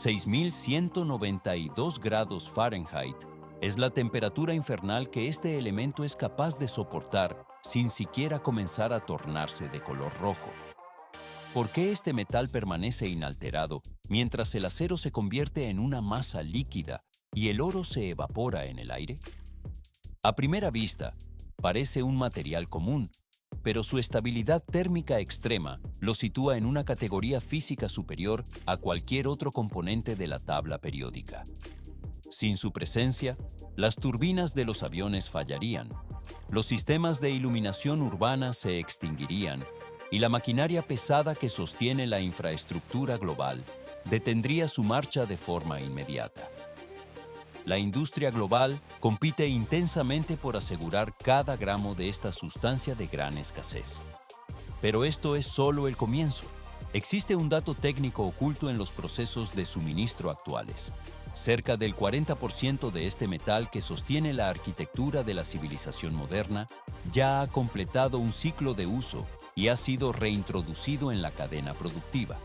6.192 grados Fahrenheit es la temperatura infernal que este elemento es capaz de soportar sin siquiera comenzar a tornarse de color rojo. ¿Por qué este metal permanece inalterado mientras el acero se convierte en una masa líquida y el oro se evapora en el aire? A primera vista, parece un material común, pero su estabilidad térmica extrema lo sitúa en una categoría física superior a cualquier otro componente de la tabla periódica. Sin su presencia, las turbinas de los aviones fallarían, los sistemas de iluminación urbana se extinguirían y la maquinaria pesada que sostiene la infraestructura global detendría su marcha de forma inmediata. La industria global compite intensamente por asegurar cada gramo de esta sustancia de gran escasez. Pero esto es solo el comienzo. Existe un dato técnico oculto en los procesos de suministro actuales. Cerca del 40% de este metal que sostiene la arquitectura de la civilización moderna ya ha completado un ciclo de uso y ha sido reintroducido en la cadena productiva.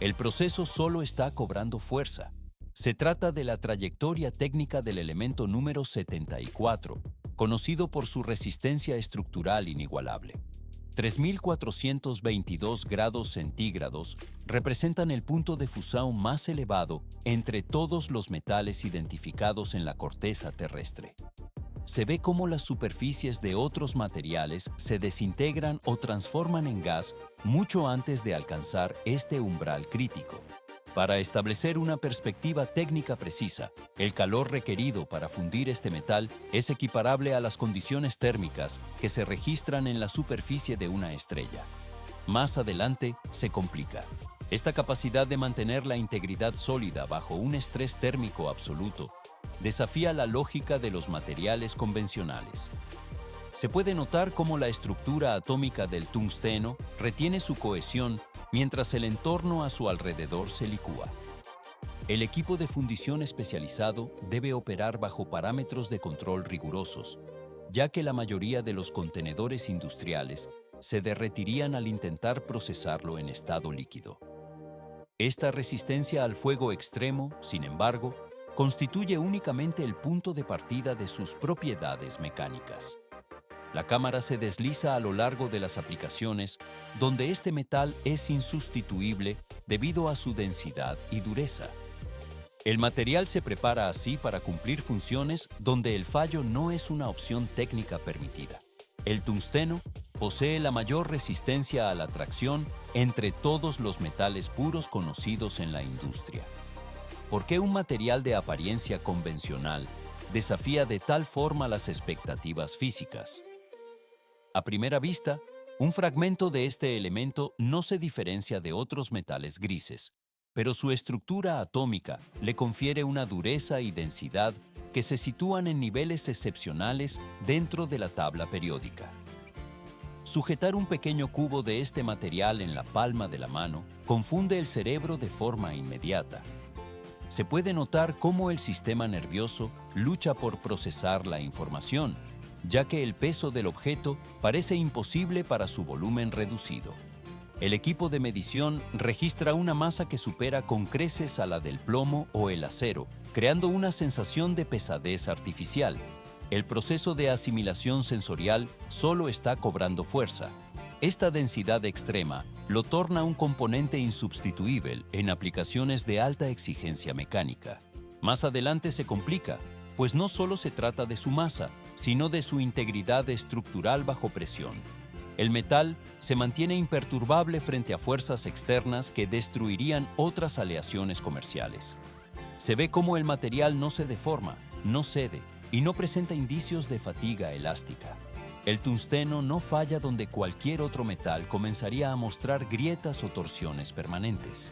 El proceso solo está cobrando fuerza. Se trata de la trayectoria técnica del elemento número 74, conocido por su resistencia estructural inigualable. 3.422 grados centígrados representan el punto de fusión más elevado entre todos los metales identificados en la corteza terrestre. Se ve cómo las superficies de otros materiales se desintegran o transforman en gas mucho antes de alcanzar este umbral crítico. Para establecer una perspectiva técnica precisa, el calor requerido para fundir este metal es equiparable a las condiciones térmicas que se registran en la superficie de una estrella. Más adelante se complica. Esta capacidad de mantener la integridad sólida bajo un estrés térmico absoluto desafía la lógica de los materiales convencionales. Se puede notar cómo la estructura atómica del tungsteno retiene su cohesión mientras el entorno a su alrededor se licúa. El equipo de fundición especializado debe operar bajo parámetros de control rigurosos, ya que la mayoría de los contenedores industriales se derretirían al intentar procesarlo en estado líquido. Esta resistencia al fuego extremo, sin embargo, constituye únicamente el punto de partida de sus propiedades mecánicas. La cámara se desliza a lo largo de las aplicaciones donde este metal es insustituible debido a su densidad y dureza. El material se prepara así para cumplir funciones donde el fallo no es una opción técnica permitida. El tungsteno posee la mayor resistencia a la tracción entre todos los metales puros conocidos en la industria. ¿Por qué un material de apariencia convencional desafía de tal forma las expectativas físicas? A primera vista, un fragmento de este elemento no se diferencia de otros metales grises, pero su estructura atómica le confiere una dureza y densidad que se sitúan en niveles excepcionales dentro de la tabla periódica. Sujetar un pequeño cubo de este material en la palma de la mano confunde el cerebro de forma inmediata. Se puede notar cómo el sistema nervioso lucha por procesar la información, ya que el peso del objeto parece imposible para su volumen reducido. El equipo de medición registra una masa que supera con creces a la del plomo o el acero, creando una sensación de pesadez artificial. El proceso de asimilación sensorial solo está cobrando fuerza. Esta densidad extrema lo torna un componente insubstituible en aplicaciones de alta exigencia mecánica. Más adelante se complica, pues no solo se trata de su masa, sino de su integridad estructural bajo presión. El metal se mantiene imperturbable frente a fuerzas externas que destruirían otras aleaciones comerciales. Se ve cómo el material no se deforma, no cede y no presenta indicios de fatiga elástica. El tungsteno no falla donde cualquier otro metal comenzaría a mostrar grietas o torsiones permanentes.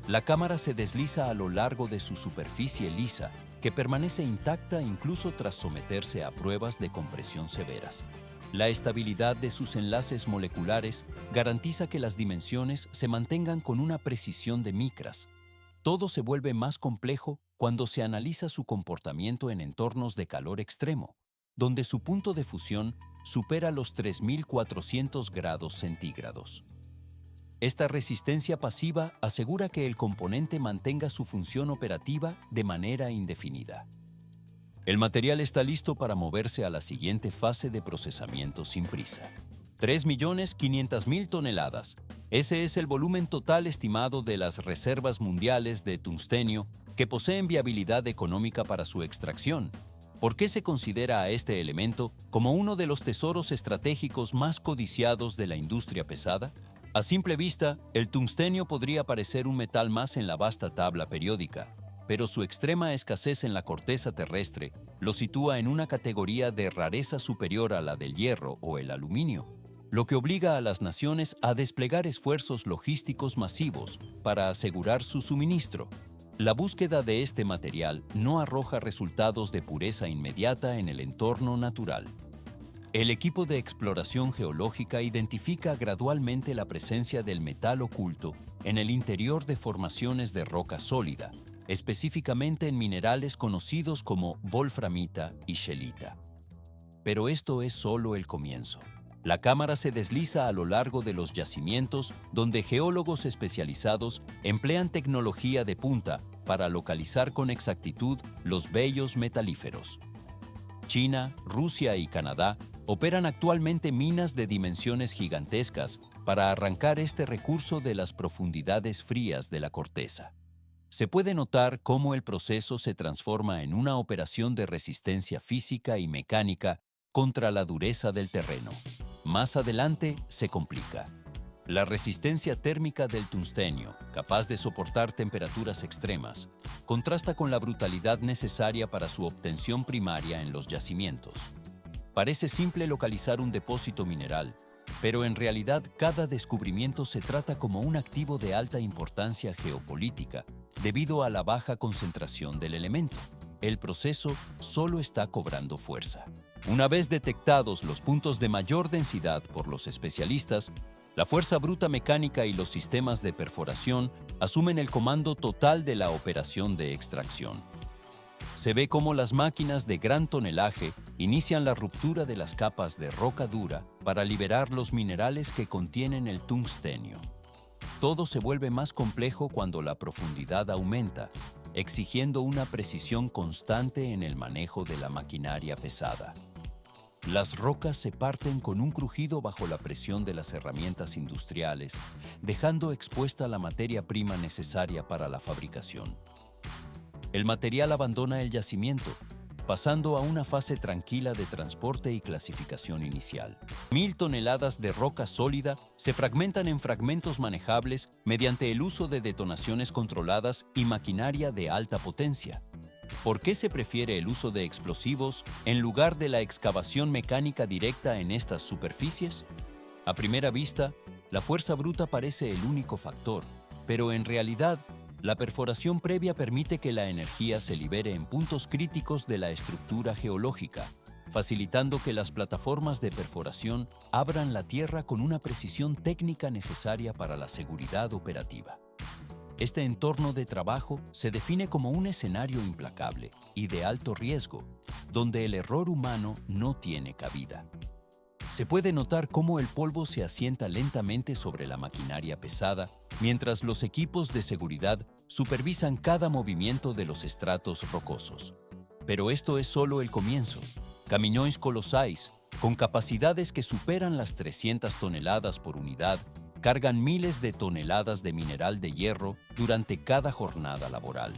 La cámara se desliza a lo largo de su superficie lisa, que permanece intacta incluso tras someterse a pruebas de compresión severas. La estabilidad de sus enlaces moleculares garantiza que las dimensiones se mantengan con una precisión de micras. Todo se vuelve más complejo cuando se analiza su comportamiento en entornos de calor extremo, donde su punto de fusión supera los 3.400 grados centígrados. Esta resistencia pasiva asegura que el componente mantenga su función operativa de manera indefinida. El material está listo para moverse a la siguiente fase de procesamiento sin prisa. 3.500.000 toneladas. Ese es el volumen total estimado de las reservas mundiales de tungstenio que poseen viabilidad económica para su extracción. ¿Por qué se considera a este elemento como uno de los tesoros estratégicos más codiciados de la industria pesada? A simple vista, el tungstenio podría parecer un metal más en la vasta tabla periódica, pero su extrema escasez en la corteza terrestre lo sitúa en una categoría de rareza superior a la del hierro o el aluminio, lo que obliga a las naciones a desplegar esfuerzos logísticos masivos para asegurar su suministro. La búsqueda de este material no arroja resultados de pureza inmediata en el entorno natural. El equipo de exploración geológica identifica gradualmente la presencia del metal oculto en el interior de formaciones de roca sólida, específicamente en minerales conocidos como wolframita y scheelita. Pero esto es solo el comienzo. La cámara se desliza a lo largo de los yacimientos donde geólogos especializados emplean tecnología de punta para localizar con exactitud los vellos metalíferos. China, Rusia y Canadá operan actualmente minas de dimensiones gigantescas para arrancar este recurso de las profundidades frías de la corteza. Se puede notar cómo el proceso se transforma en una operación de resistencia física y mecánica contra la dureza del terreno. Más adelante se complica. La resistencia térmica del tungstenio, capaz de soportar temperaturas extremas, contrasta con la brutalidad necesaria para su obtención primaria en los yacimientos. Parece simple localizar un depósito mineral, pero en realidad cada descubrimiento se trata como un activo de alta importancia geopolítica debido a la baja concentración del elemento. El proceso solo está cobrando fuerza. Una vez detectados los puntos de mayor densidad por los especialistas, la fuerza bruta mecánica y los sistemas de perforación asumen el comando total de la operación de extracción. Se ve cómo las máquinas de gran tonelaje inician la ruptura de las capas de roca dura para liberar los minerales que contienen el tungstenio. Todo se vuelve más complejo cuando la profundidad aumenta, exigiendo una precisión constante en el manejo de la maquinaria pesada. Las rocas se parten con un crujido bajo la presión de las herramientas industriales, dejando expuesta la materia prima necesaria para la fabricación. El material abandona el yacimiento, pasando a una fase tranquila de transporte y clasificación inicial. 1.000 toneladas de roca sólida se fragmentan en fragmentos manejables mediante el uso de detonaciones controladas y maquinaria de alta potencia. ¿Por qué se prefiere el uso de explosivos en lugar de la excavación mecánica directa en estas superficies? A primera vista, la fuerza bruta parece el único factor, pero en realidad, la perforación previa permite que la energía se libere en puntos críticos de la estructura geológica, facilitando que las plataformas de perforación abran la tierra con una precisión técnica necesaria para la seguridad operativa. Este entorno de trabajo se define como un escenario implacable y de alto riesgo, donde el error humano no tiene cabida. Se puede notar cómo el polvo se asienta lentamente sobre la maquinaria pesada, mientras los equipos de seguridad supervisan cada movimiento de los estratos rocosos. Pero esto es solo el comienzo. Camiñões colosais, con capacidades que superan las 300 toneladas por unidad, cargan miles de toneladas de mineral de hierro durante cada jornada laboral.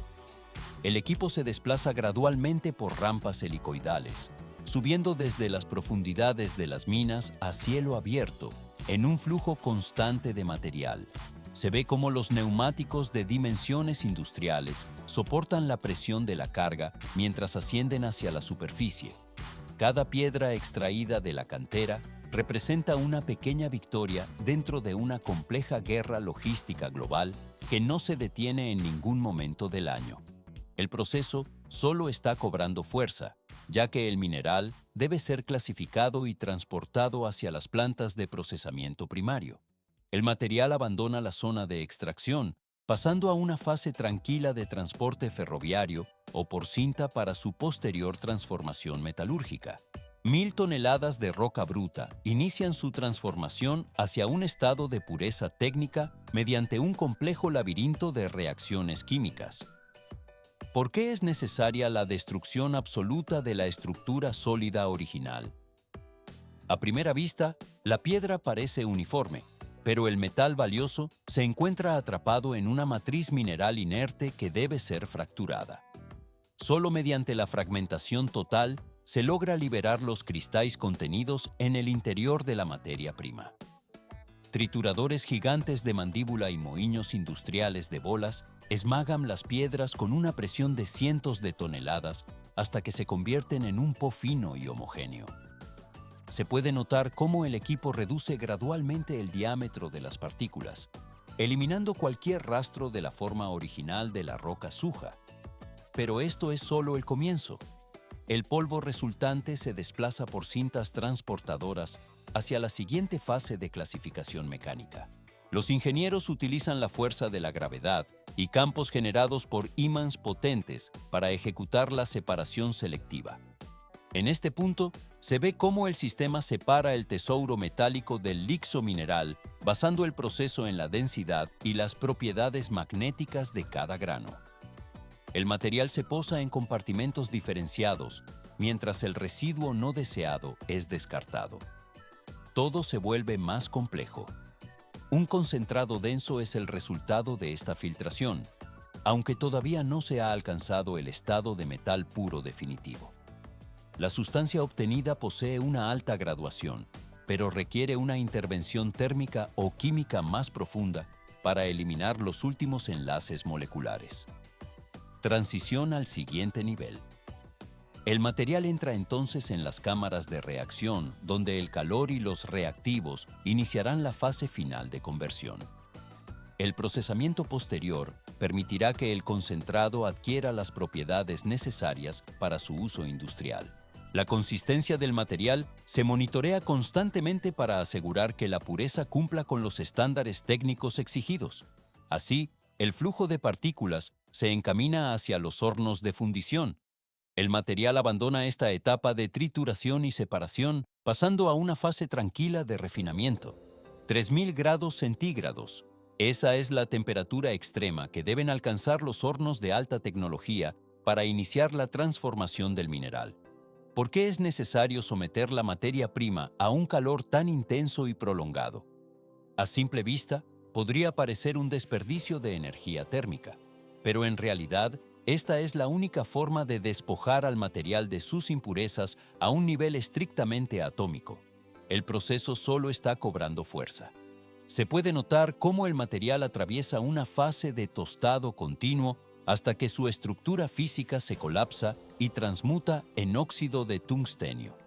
El equipo se desplaza gradualmente por rampas helicoidales, subiendo desde las profundidades de las minas a cielo abierto, en un flujo constante de material. Se ve cómo los neumáticos de dimensiones industriales soportan la presión de la carga mientras ascienden hacia la superficie. Cada piedra extraída de la cantera representa una pequeña victoria dentro de una compleja guerra logística global que no se detiene en ningún momento del año. El proceso solo está cobrando fuerza, ya que el mineral debe ser clasificado y transportado hacia las plantas de procesamiento primario. El material abandona la zona de extracción, pasando a una fase tranquila de transporte ferroviario o por cinta para su posterior transformación metalúrgica. 1000 toneladas de roca bruta inician su transformación hacia un estado de pureza técnica mediante un complejo laberinto de reacciones químicas. ¿Por qué es necesaria la destrucción absoluta de la estructura sólida original? A primera vista, la piedra parece uniforme, pero el metal valioso se encuentra atrapado en una matriz mineral inerte que debe ser fracturada. Solo mediante la fragmentación total se logra liberar los cristales contenidos en el interior de la materia prima. Trituradores gigantes de mandíbula y moinhos industriales de bolas esmagan las piedras con una presión de cientos de toneladas hasta que se convierten en un po fino y homogéneo. Se puede notar cómo el equipo reduce gradualmente el diámetro de las partículas, eliminando cualquier rastro de la forma original de la roca suja. Pero esto es solo el comienzo. El polvo resultante se desplaza por cintas transportadoras hacia la siguiente fase de clasificación mecánica. Los ingenieros utilizan la fuerza de la gravedad y campos generados por ímans potentes para ejecutar la separación selectiva. En este punto, se ve cómo el sistema separa el tesouro metálico del lixo mineral, basando el proceso en la densidad y las propiedades magnéticas de cada grano. El material se posa en compartimentos diferenciados, mientras el residuo no deseado es descartado. Todo se vuelve más complejo. Un concentrado denso es el resultado de esta filtración, aunque todavía no se ha alcanzado el estado de metal puro definitivo. La sustancia obtenida posee una alta graduación, pero requiere una intervención térmica o química más profunda para eliminar los últimos enlaces moleculares. Transición al siguiente nivel. El material entra entonces en las cámaras de reacción, donde el calor y los reactivos iniciarán la fase final de conversión. El procesamiento posterior permitirá que el concentrado adquiera las propiedades necesarias para su uso industrial. La consistencia del material se monitorea constantemente para asegurar que la pureza cumpla con los estándares técnicos exigidos. Así, el flujo de partículas se encamina hacia los hornos de fundición. El material abandona esta etapa de trituración y separación, pasando a una fase tranquila de refinamiento. 3000 grados centígrados. Esa es la temperatura extrema que deben alcanzar los hornos de alta tecnología para iniciar la transformación del mineral. ¿Por qué es necesario someter la materia prima a un calor tan intenso y prolongado? A simple vista, podría parecer un desperdicio de energía térmica, pero en realidad, esta es la única forma de despojar al material de sus impurezas a un nivel estrictamente atómico. El proceso solo está cobrando fuerza. Se puede notar cómo el material atraviesa una fase de tostado continuo hasta que su estructura física se colapsa y transmuta en óxido de tungstenio.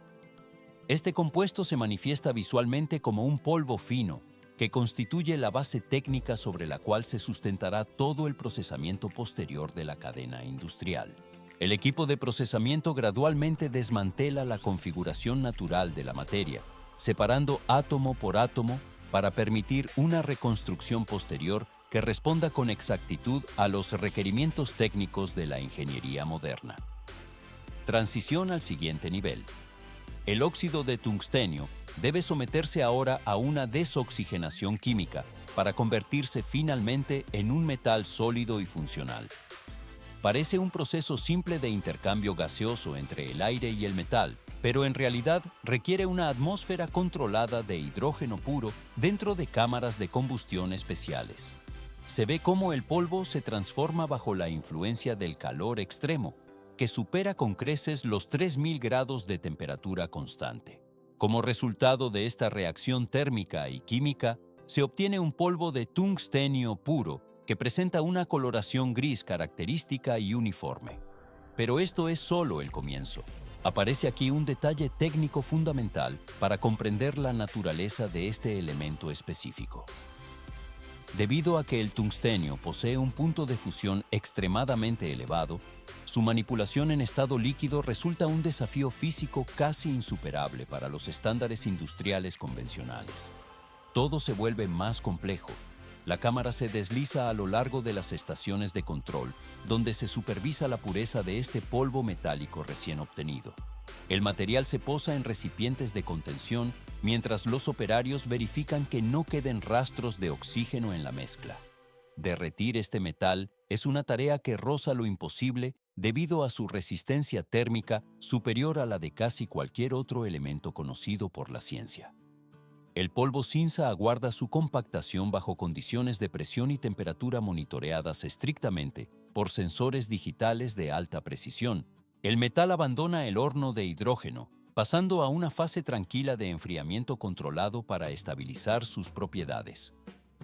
Este compuesto se manifiesta visualmente como un polvo fino, que constituye la base técnica sobre la cual se sustentará todo el procesamiento posterior de la cadena industrial. El equipo de procesamiento gradualmente desmantela la configuración natural de la materia, separando átomo por átomo para permitir una reconstrucción posterior que responda con exactitud a los requerimientos técnicos de la ingeniería moderna. Transición al siguiente nivel. El óxido de tungstenio debe someterse ahora a una desoxigenación química para convertirse finalmente en un metal sólido y funcional. Parece un proceso simple de intercambio gaseoso entre el aire y el metal, pero en realidad requiere una atmósfera controlada de hidrógeno puro dentro de cámaras de combustión especiales. Se ve cómo el polvo se transforma bajo la influencia del calor extremo, que supera con creces los 3000 grados de temperatura constante. Como resultado de esta reacción térmica y química, se obtiene un polvo de tungstenio puro que presenta una coloración gris característica y uniforme. Pero esto es solo el comienzo. Aparece aquí un detalle técnico fundamental para comprender la naturaleza de este elemento específico. Debido a que el tungstenio posee un punto de fusión extremadamente elevado, su manipulación en estado líquido resulta un desafío físico casi insuperable para los estándares industriales convencionales. Todo se vuelve más complejo. La cámara se desliza a lo largo de las estaciones de control, donde se supervisa la pureza de este polvo metálico recién obtenido. El material se posa en recipientes de contención mientras los operarios verifican que no queden rastros de oxígeno en la mezcla. Derretir este metal es una tarea que roza lo imposible debido a su resistencia térmica superior a la de casi cualquier otro elemento conocido por la ciencia. El polvo cinza aguarda su compactación bajo condiciones de presión y temperatura monitoreadas estrictamente por sensores digitales de alta precisión. El metal abandona el horno de hidrógeno, pasando a una fase tranquila de enfriamiento controlado para estabilizar sus propiedades.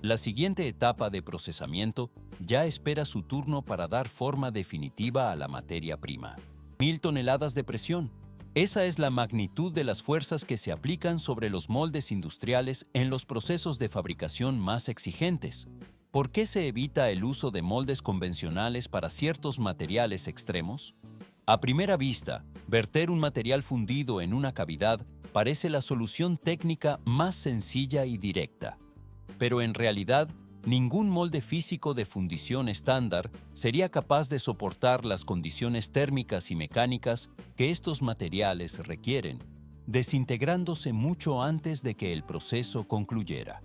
La siguiente etapa de procesamiento ya espera su turno para dar forma definitiva a la materia prima. 1000 toneladas de presión. Esa es la magnitud de las fuerzas que se aplican sobre los moldes industriales en los procesos de fabricación más exigentes. ¿Por qué se evita el uso de moldes convencionales para ciertos materiales extremos? A primera vista, verter un material fundido en una cavidad parece la solución técnica más sencilla y directa. Pero en realidad, ningún molde físico de fundición estándar sería capaz de soportar las condiciones térmicas y mecánicas que estos materiales requieren, desintegrándose mucho antes de que el proceso concluyera.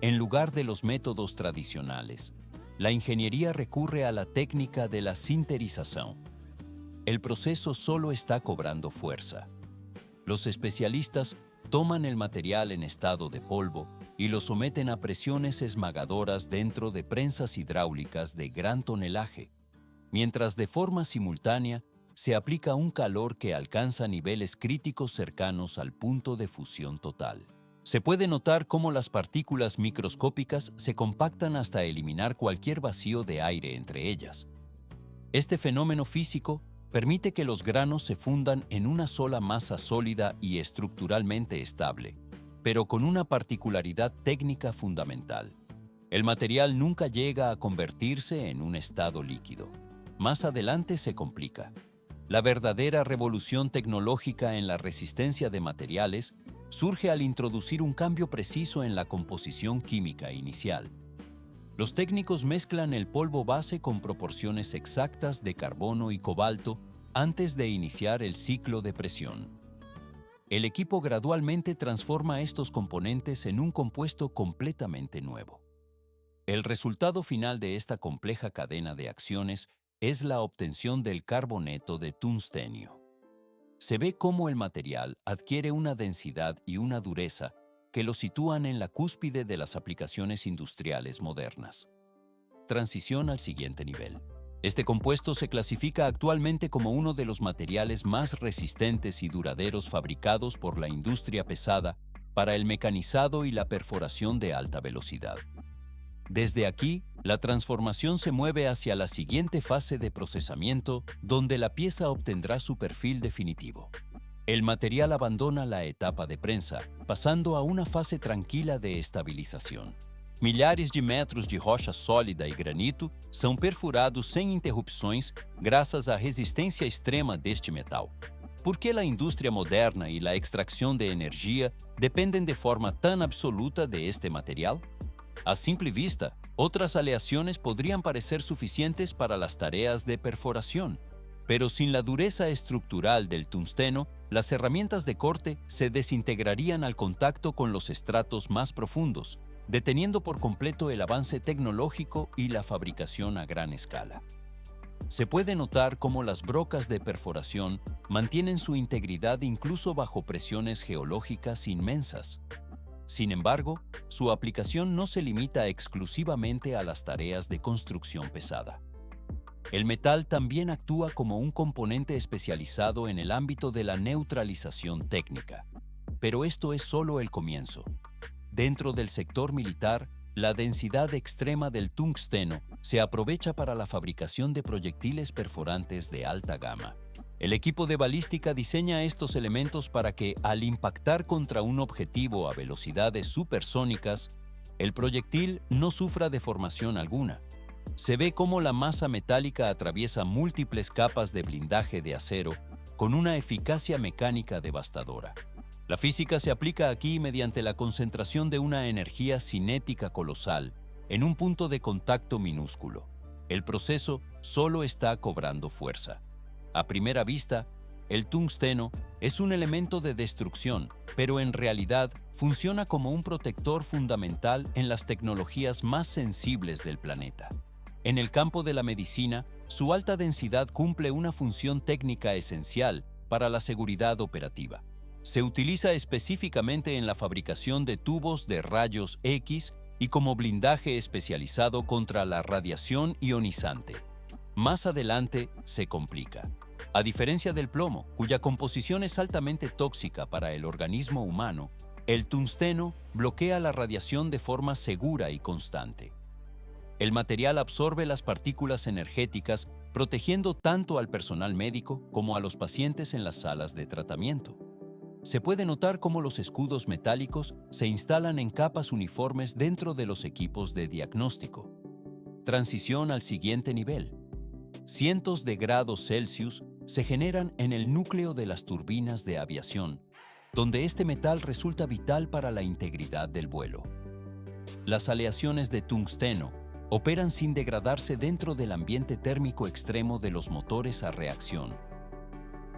En lugar de los métodos tradicionales, la ingeniería recurre a la técnica de la sinterización. El proceso solo está cobrando fuerza. Los especialistas toman el material en estado de polvo y lo someten a presiones esmagadoras dentro de prensas hidráulicas de gran tonelaje, mientras de forma simultánea se aplica un calor que alcanza niveles críticos cercanos al punto de fusión total. Se puede notar cómo las partículas microscópicas se compactan hasta eliminar cualquier vacío de aire entre ellas. Este fenómeno físico permite que los granos se fundan en una sola masa sólida y estructuralmente estable, pero con una particularidad técnica fundamental. El material nunca llega a convertirse en un estado líquido. Más adelante se complica. La verdadera revolución tecnológica en la resistencia de materiales surge al introducir un cambio preciso en la composición química inicial. Los técnicos mezclan el polvo base con proporciones exactas de carbono y cobalto antes de iniciar el ciclo de presión. El equipo gradualmente transforma estos componentes en un compuesto completamente nuevo. El resultado final de esta compleja cadena de acciones es la obtención del carboneto de tungstenio. Se ve cómo el material adquiere una densidad y una dureza que lo sitúan en la cúspide de las aplicaciones industriales modernas. Transición al siguiente nivel. Este compuesto se clasifica actualmente como uno de los materiales más resistentes y duraderos fabricados por la industria pesada para el mecanizado y la perforación de alta velocidad. Desde aquí, la transformación se mueve hacia la siguiente fase de procesamiento, donde la pieza obtendrá su perfil definitivo. El material abandona la etapa de prensa, pasando a una fase tranquila de estabilización. Milhares de metros de rocha sólida e granito são perfurados sem interrupções graças à resistência extrema deste metal. ¿Por qué la industria moderna y la extracción de energía dependen de forma tan absoluta de este material? A simple vista, otras aleaciones podrían parecer suficientes para las tareas de perforación, pero sin la dureza estructural del tungsteno, las herramientas de corte se desintegrarían al contacto con los estratos más profundos, deteniendo por completo el avance tecnológico y la fabricación a gran escala. Se puede notar cómo las brocas de perforación mantienen su integridad incluso bajo presiones geológicas inmensas. Sin embargo, su aplicación no se limita exclusivamente a las tareas de construcción pesada. El metal también actúa como un componente especializado en el ámbito de la neutralización técnica. Pero esto es solo el comienzo. Dentro del sector militar, la densidad extrema del tungsteno se aprovecha para la fabricación de proyectiles perforantes de alta gama. El equipo de balística diseña estos elementos para que, al impactar contra un objetivo a velocidades supersónicas, el proyectil no sufra deformación alguna. Se ve cómo la masa metálica atraviesa múltiples capas de blindaje de acero con una eficacia mecánica devastadora. La física se aplica aquí mediante la concentración de una energía cinética colosal en un punto de contacto minúsculo. El proceso solo está cobrando fuerza. A primera vista, El tungsteno es un elemento de destrucción, pero en realidad funciona como un protector fundamental en las tecnologías más sensibles del planeta. En el campo de la medicina, su alta densidad cumple una función técnica esencial para la seguridad operativa. Se utiliza específicamente en la fabricación de tubos de rayos X y como blindaje especializado contra la radiación ionizante. Más adelante se complica. A diferencia del plomo, cuya composición es altamente tóxica para el organismo humano, el tungsteno bloquea la radiación de forma segura y constante. El material absorbe las partículas energéticas, protegiendo tanto al personal médico como a los pacientes en las salas de tratamiento. Se puede notar cómo los escudos metálicos se instalan en capas uniformes dentro de los equipos de diagnóstico. Transición al siguiente nivel. Cientos de grados Celsius se generan en el núcleo de las turbinas de aviación, donde este metal resulta vital para la integridad del vuelo. Las aleaciones de tungsteno operan sin degradarse dentro del ambiente térmico extremo de los motores a reacción.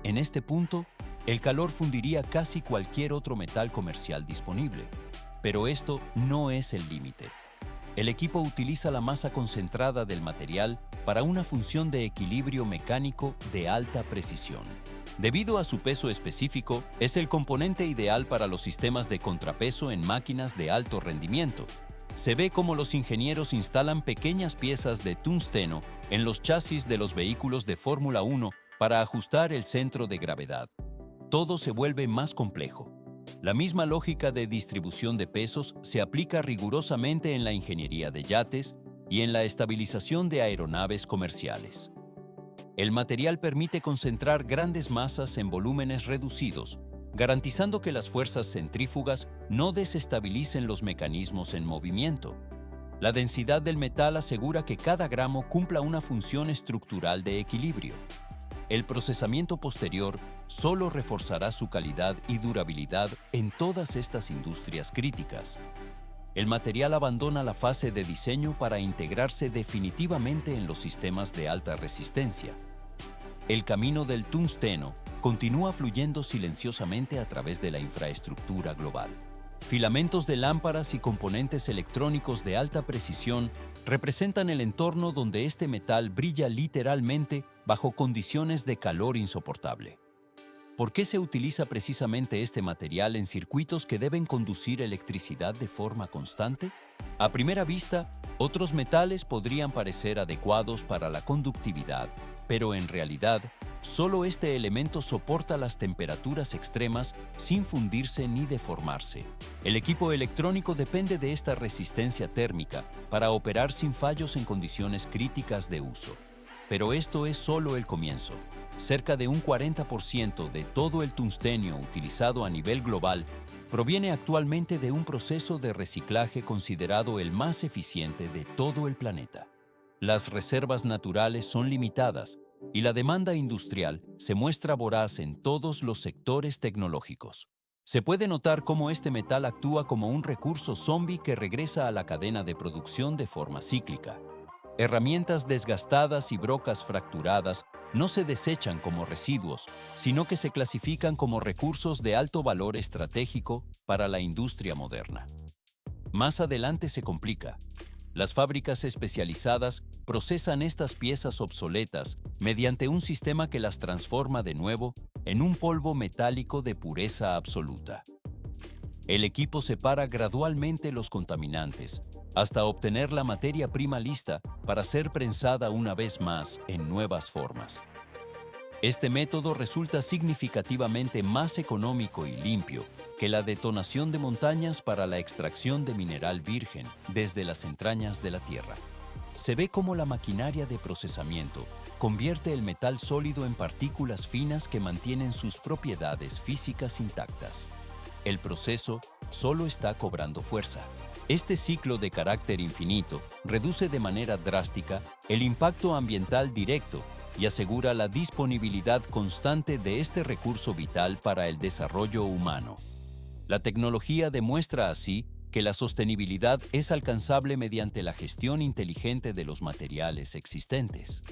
En este punto, el calor fundiría casi cualquier otro metal comercial disponible, pero esto no es el límite. El equipo utiliza la masa concentrada del material para una función de equilibrio mecánico de alta precisión. Debido a su peso específico, es el componente ideal para los sistemas de contrapeso en máquinas de alto rendimiento. Se ve cómo los ingenieros instalan pequeñas piezas de tungsteno en los chasis de los vehículos de Fórmula 1 para ajustar el centro de gravedad. Todo se vuelve más complejo. La misma lógica de distribución de pesos se aplica rigurosamente en la ingeniería de yates y en la estabilización de aeronaves comerciales. El material permite concentrar grandes masas en volúmenes reducidos, garantizando que las fuerzas centrífugas no desestabilicen los mecanismos en movimiento. La densidad del metal asegura que cada gramo cumpla una función estructural de equilibrio. El procesamiento posterior solo reforzará su calidad y durabilidad en todas estas industrias críticas. El material abandona la fase de diseño para integrarse definitivamente en los sistemas de alta resistencia. El camino del tungsteno continúa fluyendo silenciosamente a través de la infraestructura global. Filamentos de lámparas y componentes electrónicos de alta precisión representan el entorno donde este metal brilla literalmente bajo condiciones de calor insoportable. ¿Por qué se utiliza precisamente este material en circuitos que deben conducir electricidad de forma constante? A primera vista, otros metales podrían parecer adecuados para la conductividad, pero en realidad, solo este elemento soporta las temperaturas extremas sin fundirse ni deformarse. El equipo electrónico depende de esta resistencia térmica para operar sin fallos en condiciones críticas de uso. Pero esto es solo el comienzo. Cerca de un 40% de todo el tungstenio utilizado a nivel global proviene actualmente de un proceso de reciclaje considerado el más eficiente de todo el planeta. Las reservas naturales son limitadas y la demanda industrial se muestra voraz en todos los sectores tecnológicos. Se puede notar cómo este metal actúa como un recurso zombie que regresa a la cadena de producción de forma cíclica. Herramientas desgastadas y brocas fracturadas no se desechan como residuos, sino que se clasifican como recursos de alto valor estratégico para la industria moderna. Más adelante se complica. Las fábricas especializadas procesan estas piezas obsoletas mediante un sistema que las transforma de nuevo en un polvo metálico de pureza absoluta. El equipo separa gradualmente los contaminantes hasta obtener la materia prima lista para ser prensada una vez más en nuevas formas. Este método resulta significativamente más económico y limpio que la detonación de montañas para la extracción de mineral virgen desde las entrañas de la Tierra. Se ve cómo la maquinaria de procesamiento convierte el metal sólido en partículas finas que mantienen sus propiedades físicas intactas. El proceso solo está cobrando fuerza. Este ciclo de carácter infinito reduce de manera drástica el impacto ambiental directo y asegura la disponibilidad constante de este recurso vital para el desarrollo humano. La tecnología demuestra así que la sostenibilidad es alcanzable mediante la gestión inteligente de los materiales existentes.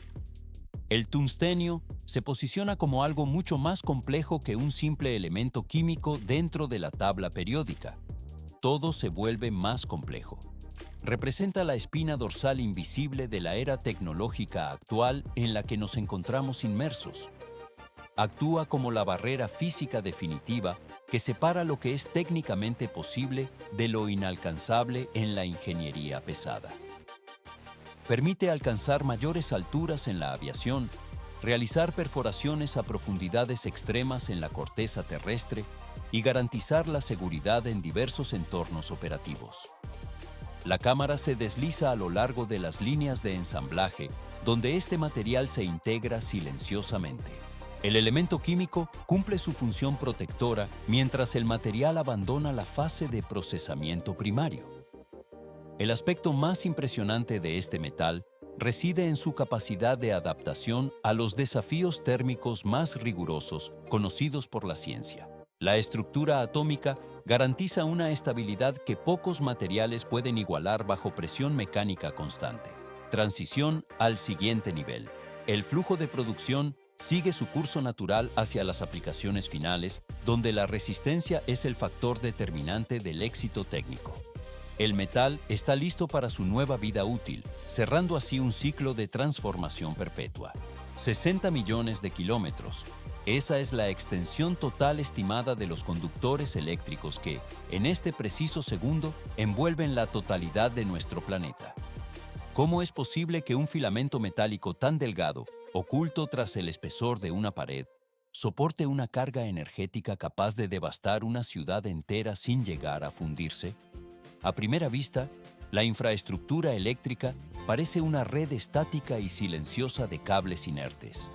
El tungstenio se posiciona como algo mucho más complejo que un simple elemento químico dentro de la tabla periódica. Todo se vuelve más complejo. Representa la espina dorsal invisible de la era tecnológica actual en la que nos encontramos inmersos. Actúa como la barrera física definitiva que separa lo que es técnicamente posible de lo inalcanzable en la ingeniería pesada. Permite alcanzar mayores alturas en la aviación, realizar perforaciones a profundidades extremas en la corteza terrestre y garantizar la seguridad en diversos entornos operativos. La cámara se desliza a lo largo de las líneas de ensamblaje, donde este material se integra silenciosamente. El elemento químico cumple su función protectora mientras el material abandona la fase de procesamiento primario. El aspecto más impresionante de este metal reside en su capacidad de adaptación a los desafíos térmicos más rigurosos conocidos por la ciencia. La estructura atómica garantiza una estabilidad que pocos materiales pueden igualar bajo presión mecánica constante. Transición al siguiente nivel. El flujo de producción sigue su curso natural hacia las aplicaciones finales, donde la resistencia es el factor determinante del éxito técnico. El metal está listo para su nueva vida útil, cerrando así un ciclo de transformación perpetua. 60 millones de kilómetros. Esa es la extensión total estimada de los conductores eléctricos que, en este preciso segundo, envuelven la totalidad de nuestro planeta. ¿Cómo es posible que un filamento metálico tan delgado, oculto tras el espesor de una pared, soporte una carga energética capaz de devastar una ciudad entera sin llegar a fundirse? A primera vista, la infraestructura eléctrica parece una red estática y silenciosa de cables inertes.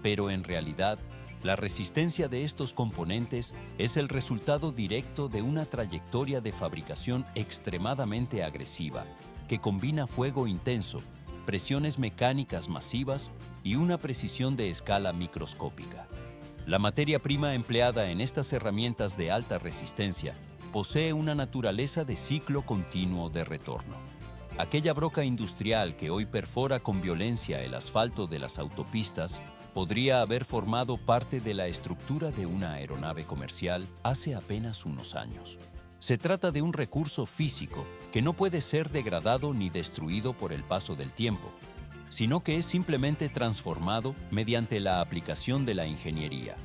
Pero en realidad, la resistencia de estos componentes es el resultado directo de una trayectoria de fabricación extremadamente agresiva que combina fuego intenso, presiones mecánicas masivas y una precisión de escala microscópica. La materia prima empleada en estas herramientas de alta resistencia posee una naturaleza de ciclo continuo de retorno. Aquella broca industrial que hoy perfora con violencia el asfalto de las autopistas podría haber formado parte de la estructura de una aeronave comercial hace apenas unos años. Se trata de un recurso físico que no puede ser degradado ni destruido por el paso del tiempo, sino que es simplemente transformado mediante la aplicación de la ingeniería.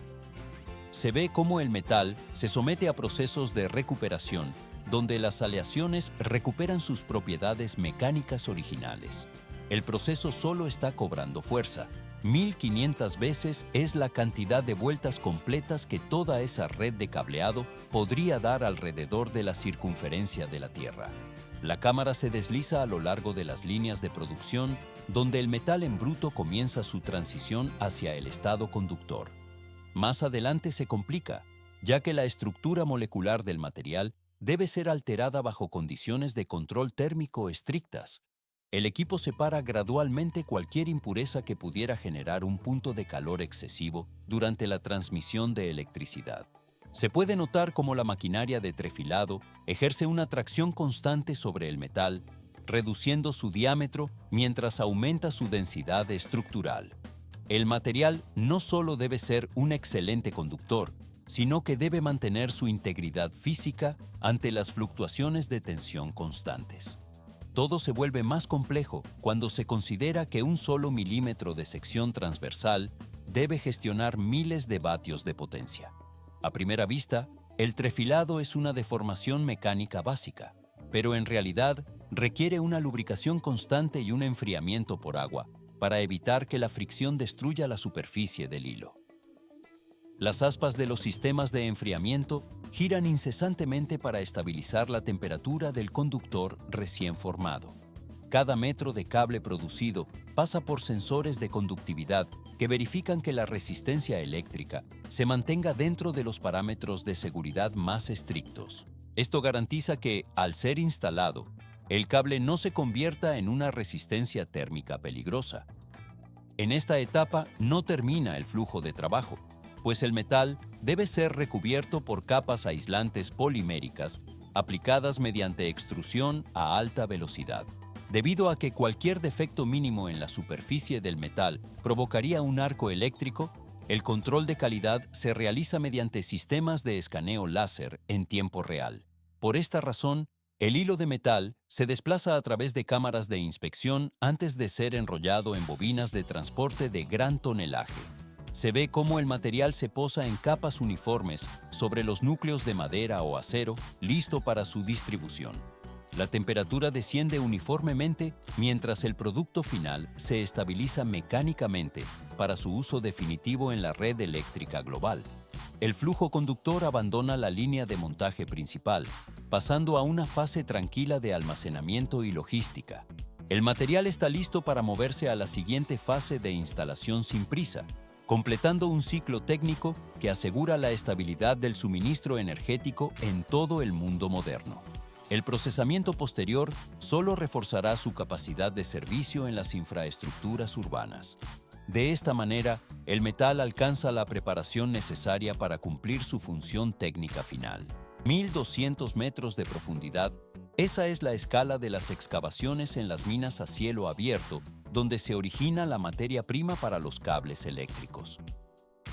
Se ve cómo el metal se somete a procesos de recuperación, donde las aleaciones recuperan sus propiedades mecánicas originales. El proceso solo está cobrando fuerza. 1500 veces es la cantidad de vueltas completas que toda esa red de cableado podría dar alrededor de la circunferencia de la Tierra. La cámara se desliza a lo largo de las líneas de producción, donde el metal en bruto comienza su transición hacia el estado conductor. Más adelante se complica, ya que la estructura molecular del material debe ser alterada bajo condiciones de control térmico estrictas. El equipo separa gradualmente cualquier impureza que pudiera generar un punto de calor excesivo durante la transmisión de electricidad. Se puede notar cómo la maquinaria de trefilado ejerce una tracción constante sobre el metal, reduciendo su diámetro mientras aumenta su densidad estructural. El material no solo debe ser un excelente conductor, sino que debe mantener su integridad física ante las fluctuaciones de tensión constantes. Todo se vuelve más complejo cuando se considera que un solo milímetro de sección transversal debe gestionar miles de vatios de potencia. A primera vista, el trefilado es una deformación mecánica básica, pero en realidad requiere una lubricación constante y un enfriamiento por agua para evitar que la fricción destruya la superficie del hilo. Las aspas de los sistemas de enfriamiento giran incesantemente para estabilizar la temperatura del conductor recién formado. Cada metro de cable producido pasa por sensores de conductividad que verifican que la resistencia eléctrica se mantenga dentro de los parámetros de seguridad más estrictos. Esto garantiza que, al ser instalado, el cable no se convierta en una resistencia térmica peligrosa. En esta etapa no termina el flujo de trabajo, pues el metal debe ser recubierto por capas aislantes poliméricas aplicadas mediante extrusión a alta velocidad. Debido a que cualquier defecto mínimo en la superficie del metal provocaría un arco eléctrico, el control de calidad se realiza mediante sistemas de escaneo láser en tiempo real. Por esta razón, el hilo de metal se desplaza a través de cámaras de inspección antes de ser enrollado en bobinas de transporte de gran tonelaje. Se ve cómo el material se posa en capas uniformes sobre los núcleos de madera o acero, listo para su distribución. La temperatura desciende uniformemente mientras el producto final se estabiliza mecánicamente para su uso definitivo en la red eléctrica global. El flujo conductor abandona la línea de montaje principal, pasando a una fase tranquila de almacenamiento y logística. El material está listo para moverse a la siguiente fase de instalación sin prisa, completando un ciclo técnico que asegura la estabilidad del suministro energético en todo el mundo moderno. El procesamiento posterior solo reforzará su capacidad de servicio en las infraestructuras urbanas. De esta manera, el metal alcanza la preparación necesaria para cumplir su función técnica final. 1.200 metros de profundidad, esa es la escala de las excavaciones en las minas a cielo abierto, donde se origina la materia prima para los cables eléctricos.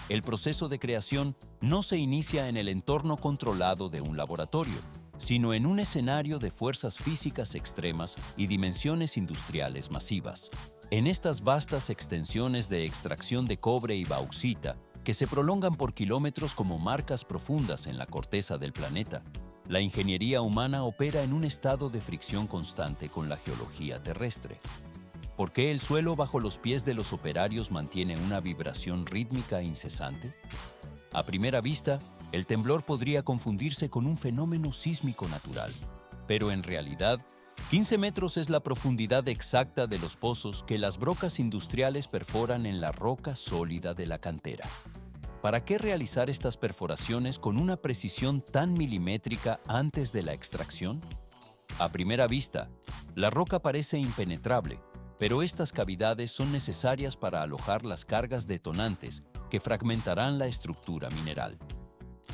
El proceso de creación no se inicia en el entorno controlado de un laboratorio, sino en un escenario de fuerzas físicas extremas y dimensiones industriales masivas. En estas vastas extensiones de extracción de cobre y bauxita, que se prolongan por kilómetros como marcas profundas en la corteza del planeta, la ingeniería humana opera en un estado de fricción constante con la geología terrestre. ¿Por qué el suelo bajo los pies de los operarios mantiene una vibración rítmica incesante? A primera vista, el temblor podría confundirse con un fenómeno sísmico natural, pero en realidad, 15 metros es la profundidad exacta de los pozos que las brocas industriales perforan en la roca sólida de la cantera. ¿Para qué realizar estas perforaciones con una precisión tan milimétrica antes de la extracción? A primera vista, la roca parece impenetrable, pero estas cavidades son necesarias para alojar las cargas detonantes que fragmentarán la estructura mineral.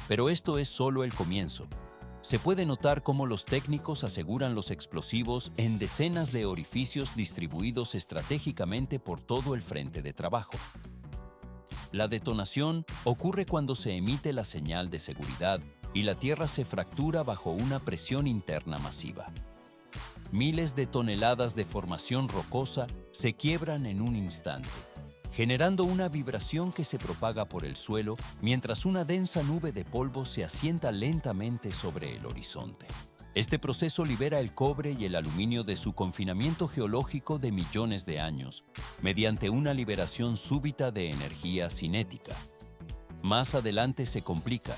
Pero esto es solo el comienzo. Se puede notar cómo los técnicos aseguran los explosivos en decenas de orificios distribuidos estratégicamente por todo el frente de trabajo. La detonación ocurre cuando se emite la señal de seguridad y la tierra se fractura bajo una presión interna masiva. Miles de toneladas de formación rocosa se quiebran en un instante, generando una vibración que se propaga por el suelo mientras una densa nube de polvo se asienta lentamente sobre el horizonte. Este proceso libera el cobre y el aluminio de su confinamiento geológico de millones de años, mediante una liberación súbita de energía cinética. Más adelante se complica.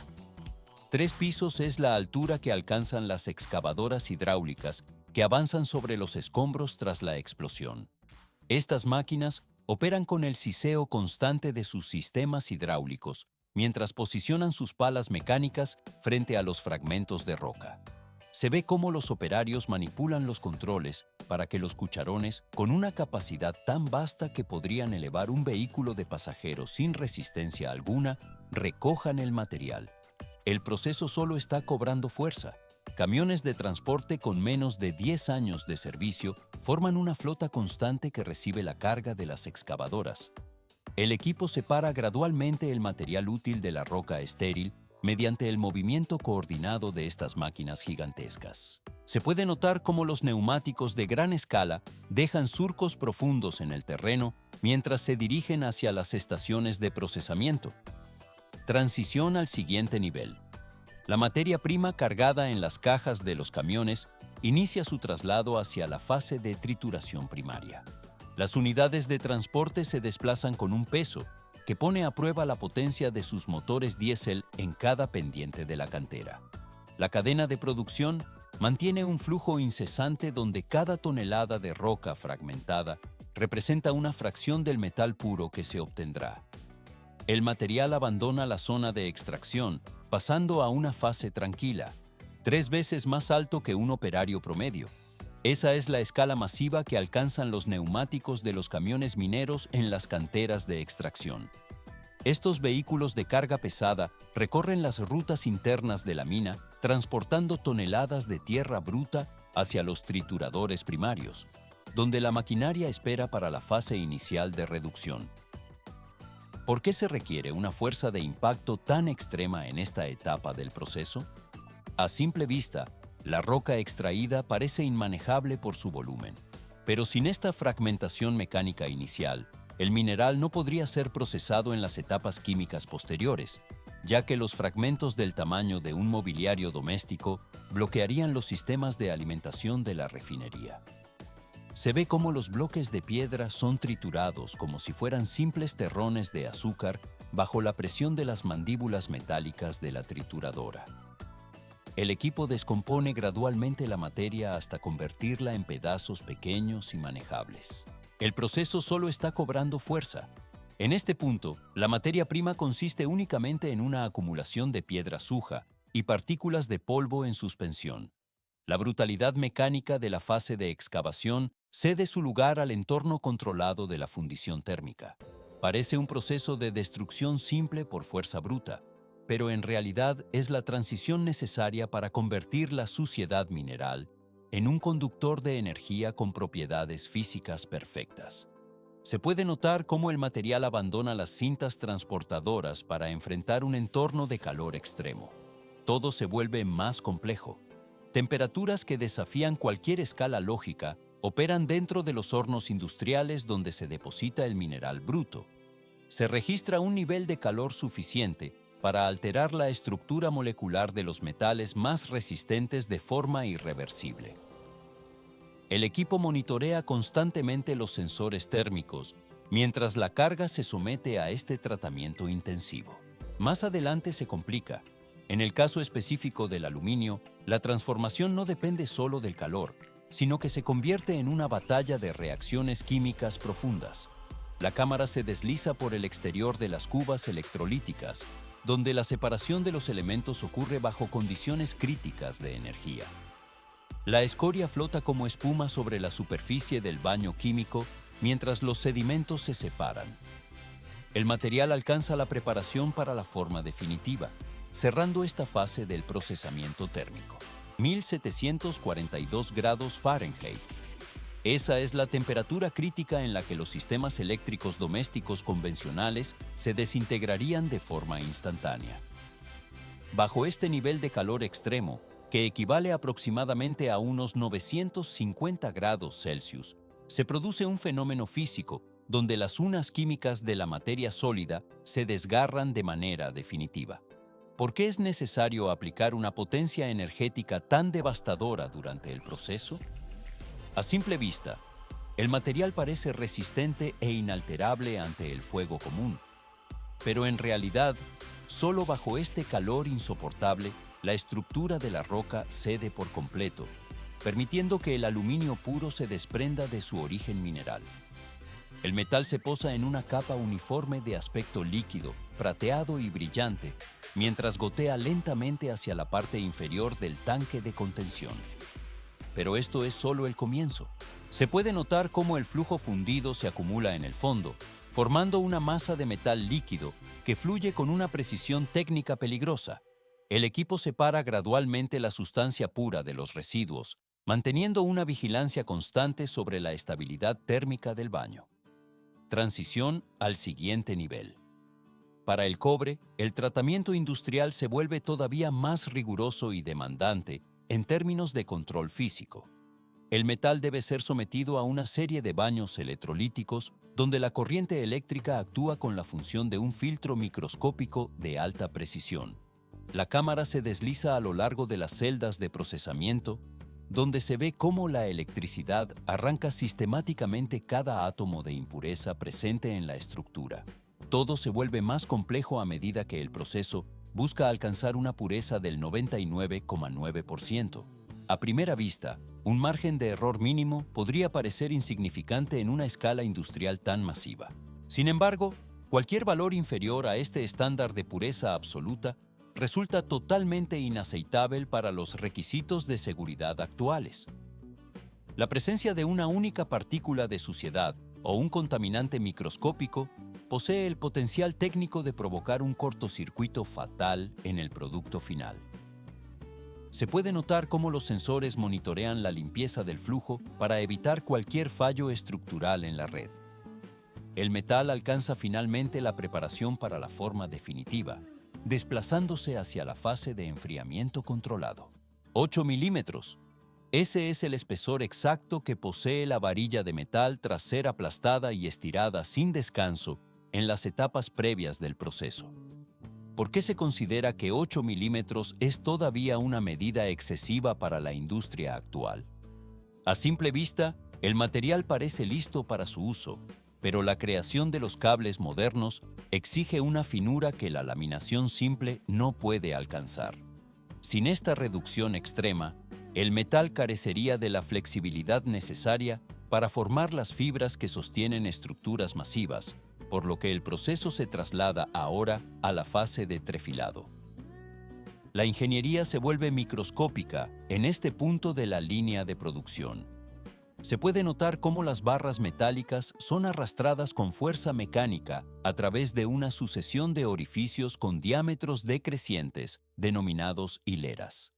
3 pisos es la altura que alcanzan las excavadoras hidráulicas que avanzan sobre los escombros tras la explosión. Estas máquinas operan con el siseo constante de sus sistemas hidráulicos, mientras posicionan sus palas mecánicas frente a los fragmentos de roca. Se ve cómo los operarios manipulan los controles para que los cucharones, con una capacidad tan vasta que podrían elevar un vehículo de pasajeros sin resistencia alguna, recojan el material. El proceso solo está cobrando fuerza. Camiones de transporte con menos de 10 años de servicio forman una flota constante que recibe la carga de las excavadoras. El equipo separa gradualmente el material útil de la roca estéril mediante el movimiento coordinado de estas máquinas gigantescas. Se puede notar cómo los neumáticos de gran escala dejan surcos profundos en el terreno mientras se dirigen hacia las estaciones de procesamiento. Transición al siguiente nivel. La materia prima cargada en las cajas de los camiones inicia su traslado hacia la fase de trituración primaria. Las unidades de transporte se desplazan con un peso que pone a prueba la potencia de sus motores diésel en cada pendiente de la cantera. La cadena de producción mantiene un flujo incesante donde cada tonelada de roca fragmentada representa una fracción del metal puro que se obtendrá. El material abandona la zona de extracción, pasando a una fase tranquila, 3 veces más alto que un operario promedio. Esa es la escala masiva que alcanzan los neumáticos de los camiones mineros en las canteras de extracción. Estos vehículos de carga pesada recorren las rutas internas de la mina, transportando toneladas de tierra bruta hacia los trituradores primarios. donde la maquinaria espera para la fase inicial de reducción. ¿Por qué se requiere una fuerza de impacto tan extrema en esta etapa del proceso? A simple vista, la roca extraída parece inmanejable por su volumen, pero sin esta fragmentación mecánica inicial, el mineral no podría ser procesado en las etapas químicas posteriores, ya que los fragmentos del tamaño de un mobiliario doméstico bloquearían los sistemas de alimentación de la refinería. Se ve cómo los bloques de piedra son triturados como si fueran simples terrones de azúcar bajo la presión de las mandíbulas metálicas de la trituradora. El equipo descompone gradualmente la materia hasta convertirla en pedazos pequeños y manejables. El proceso solo está cobrando fuerza. En este punto, la materia prima consiste únicamente en una acumulación de piedra suja y partículas de polvo en suspensión. La brutalidad mecánica de la fase de excavación cede su lugar al entorno controlado de la fundición térmica. Parece un proceso de destrucción simple por fuerza bruta, pero en realidad es la transición necesaria para convertir la suciedad mineral en un conductor de energía con propiedades físicas perfectas. Se puede notar cómo el material abandona las cintas transportadoras para enfrentar un entorno de calor extremo. Todo se vuelve más complejo. Temperaturas que desafían cualquier escala lógica operan dentro de los hornos industriales donde se deposita el mineral bruto. Se registra un nivel de calor suficiente para alterar la estructura molecular de los metales más resistentes de forma irreversible. El equipo monitorea constantemente los sensores térmicos mientras la carga se somete a este tratamiento intensivo. Más adelante se complica. En el caso específico del aluminio, la transformación no depende solo del calor, sino que se convierte en una batalla de reacciones químicas profundas. La cámara se desliza por el exterior de las cubas electrolíticas, donde la separación de los elementos ocurre bajo condiciones críticas de energía. La escoria flota como espuma sobre la superficie del baño químico mientras los sedimentos se separan. El material alcanza la preparación para la forma definitiva, cerrando esta fase del procesamiento térmico. 1742 grados Fahrenheit. Esa es la temperatura crítica en la que los sistemas eléctricos domésticos convencionales se desintegrarían de forma instantánea. Bajo este nivel de calor extremo, que equivale aproximadamente a unos 950 grados Celsius, se produce un fenómeno físico donde las unas químicas de la materia sólida se desgarran de manera definitiva. ¿Por qué es necesario aplicar una potencia energética tan devastadora durante el proceso? A simple vista, el material parece resistente e inalterable ante el fuego común. Pero en realidad, solo bajo este calor insoportable, la estructura de la roca cede por completo, permitiendo que el aluminio puro se desprenda de su origen mineral. El metal se posa en una capa uniforme de aspecto líquido, prateado y brillante, mientras gotea lentamente hacia la parte inferior del tanque de contención. Pero esto es solo el comienzo. Se puede notar cómo el flujo fundido se acumula en el fondo, formando una masa de metal líquido que fluye con una precisión técnica peligrosa. El equipo separa gradualmente la sustancia pura de los residuos, manteniendo una vigilancia constante sobre la estabilidad térmica del baño. Transición al siguiente nivel. Para el cobre, el tratamiento industrial se vuelve todavía más riguroso y demandante en términos de control físico. El metal debe ser sometido a una serie de baños electrolíticos donde la corriente eléctrica actúa con la función de un filtro microscópico de alta precisión. La cámara se desliza a lo largo de las celdas de procesamiento, donde se ve cómo la electricidad arranca sistemáticamente cada átomo de impureza presente en la estructura. Todo se vuelve más complejo a medida que el proceso busca alcanzar una pureza del 99,9%. A primera vista, un margen de error mínimo podría parecer insignificante en una escala industrial tan masiva. Sin embargo, cualquier valor inferior a este estándar de pureza absoluta resulta totalmente inaceptable para los requisitos de seguridad actuales. La presencia de una única partícula de suciedad o un contaminante microscópico posee el potencial técnico de provocar un cortocircuito fatal en el producto final. Se puede notar cómo los sensores monitorean la limpieza del flujo para evitar cualquier fallo estructural en la red. El metal alcanza finalmente la preparación para la forma definitiva, desplazándose hacia la fase de enfriamiento controlado. 8 milímetros. Ese es el espesor exacto que posee la varilla de metal tras ser aplastada y estirada sin descanso en las etapas previas del proceso. ¿Por qué se considera que 8 milímetros es todavía una medida excesiva para la industria actual? A simple vista, el material parece listo para su uso, pero la creación de los cables modernos exige una finura que la laminación simple no puede alcanzar. Sin esta reducción extrema, el metal carecería de la flexibilidad necesaria para formar las fibras que sostienen estructuras masivas, por lo que el proceso se traslada ahora a la fase de trefilado. La ingeniería se vuelve microscópica en este punto de la línea de producción. Se puede notar cómo las barras metálicas son arrastradas con fuerza mecánica a través de una sucesión de orificios con diámetros decrecientes, denominados hileras.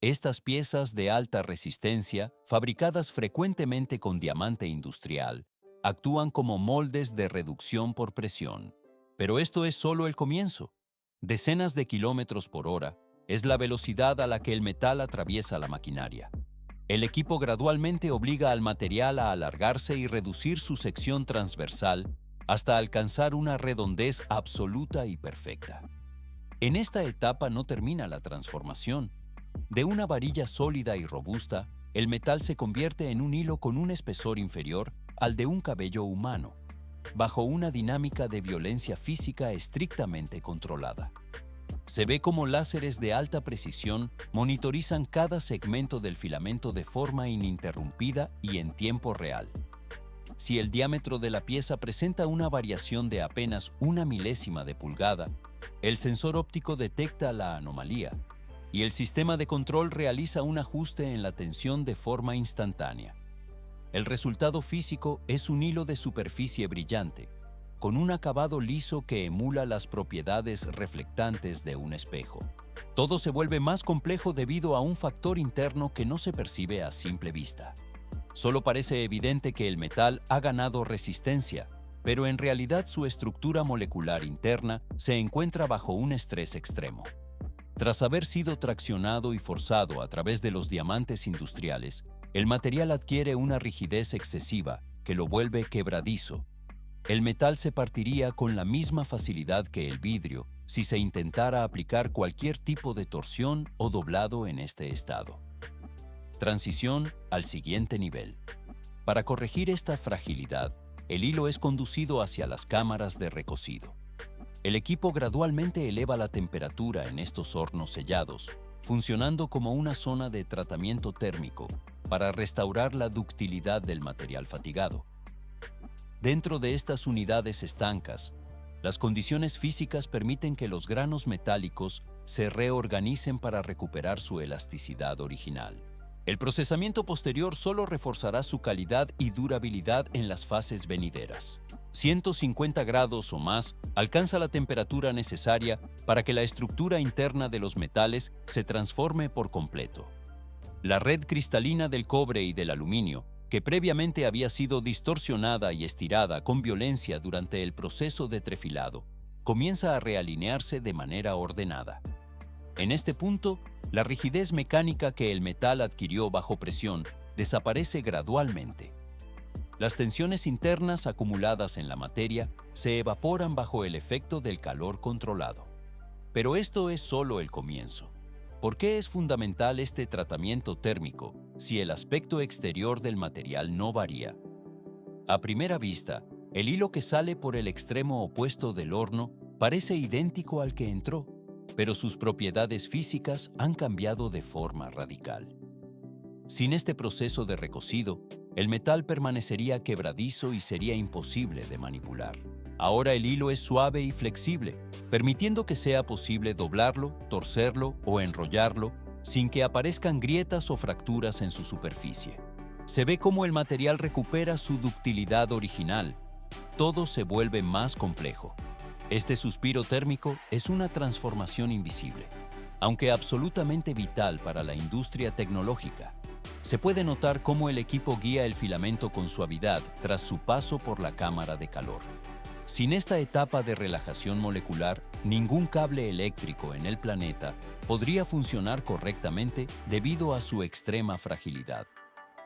Estas piezas de alta resistencia, fabricadas frecuentemente con diamante industrial, actúan como moldes de reducción por presión. Pero esto es solo el comienzo. Decenas de kilómetros por hora es la velocidad a la que el metal atraviesa la maquinaria. El equipo gradualmente obliga al material a alargarse y reducir su sección transversal hasta alcanzar una redondez absoluta y perfecta. En esta etapa no termina la transformación. De una varilla sólida y robusta, el metal se convierte en un hilo con un espesor inferior al de un cabello humano, bajo una dinámica de violencia física estrictamente controlada. Se ve cómo láseres de alta precisión monitorizan cada segmento del filamento de forma ininterrumpida y en tiempo real. Si el diámetro de la pieza presenta una variación de apenas una milésima de pulgada, el sensor óptico detecta la anomalía y el sistema de control realiza un ajuste en la tensión de forma instantánea. El resultado físico es un hilo de superficie brillante, con un acabado liso que emula las propiedades reflectantes de un espejo. Todo se vuelve más complejo debido a un factor interno que no se percibe a simple vista. Solo parece evidente que el metal ha ganado resistencia, pero en realidad su estructura molecular interna se encuentra bajo un estrés extremo. Tras haber sido traccionado y forzado a través de los diamantes industriales, el material adquiere una rigidez excesiva que lo vuelve quebradizo. El metal se partiría con la misma facilidad que el vidrio si se intentara aplicar cualquier tipo de torsión o doblado en este estado. Transición al siguiente nivel. Para corregir esta fragilidad, el hilo es conducido hacia las cámaras de recocido. El equipo gradualmente eleva la temperatura en estos hornos sellados, funcionando como una zona de tratamiento térmico para restaurar la ductilidad del material fatigado. Dentro de estas unidades estancas, las condiciones físicas permiten que los granos metálicos se reorganicen para recuperar su elasticidad original. El procesamiento posterior solo reforzará su calidad y durabilidad en las fases venideras. 150 grados o más alcanza la temperatura necesaria para que la estructura interna de los metales se transforme por completo. La red cristalina del cobre y del aluminio, que previamente había sido distorsionada y estirada con violencia durante el proceso de trefilado, comienza a realinearse de manera ordenada. En este punto, la rigidez mecánica que el metal adquirió bajo presión desaparece gradualmente. Las tensiones internas acumuladas en la materia se evaporan bajo el efecto del calor controlado. Pero esto es solo el comienzo. ¿Por qué es fundamental este tratamiento térmico si el aspecto exterior del material no varía? A primera vista, el hilo que sale por el extremo opuesto del horno parece idéntico al que entró, pero sus propiedades físicas han cambiado de forma radical. Sin este proceso de recocido, el metal permanecería quebradizo y sería imposible de manipular. Ahora el hilo es suave y flexible, permitiendo que sea posible doblarlo, torcerlo o enrollarlo sin que aparezcan grietas o fracturas en su superficie. Se ve cómo el material recupera su ductilidad original. Todo se vuelve más complejo. Este suspiro térmico es una transformación invisible. aunque absolutamente vital para la industria tecnológica. Se puede notar cómo el equipo guía el filamento con suavidad tras su paso por la cámara de calor. Sin esta etapa de relajación molecular, ningún cable eléctrico en el planeta podría funcionar correctamente debido a su extrema fragilidad.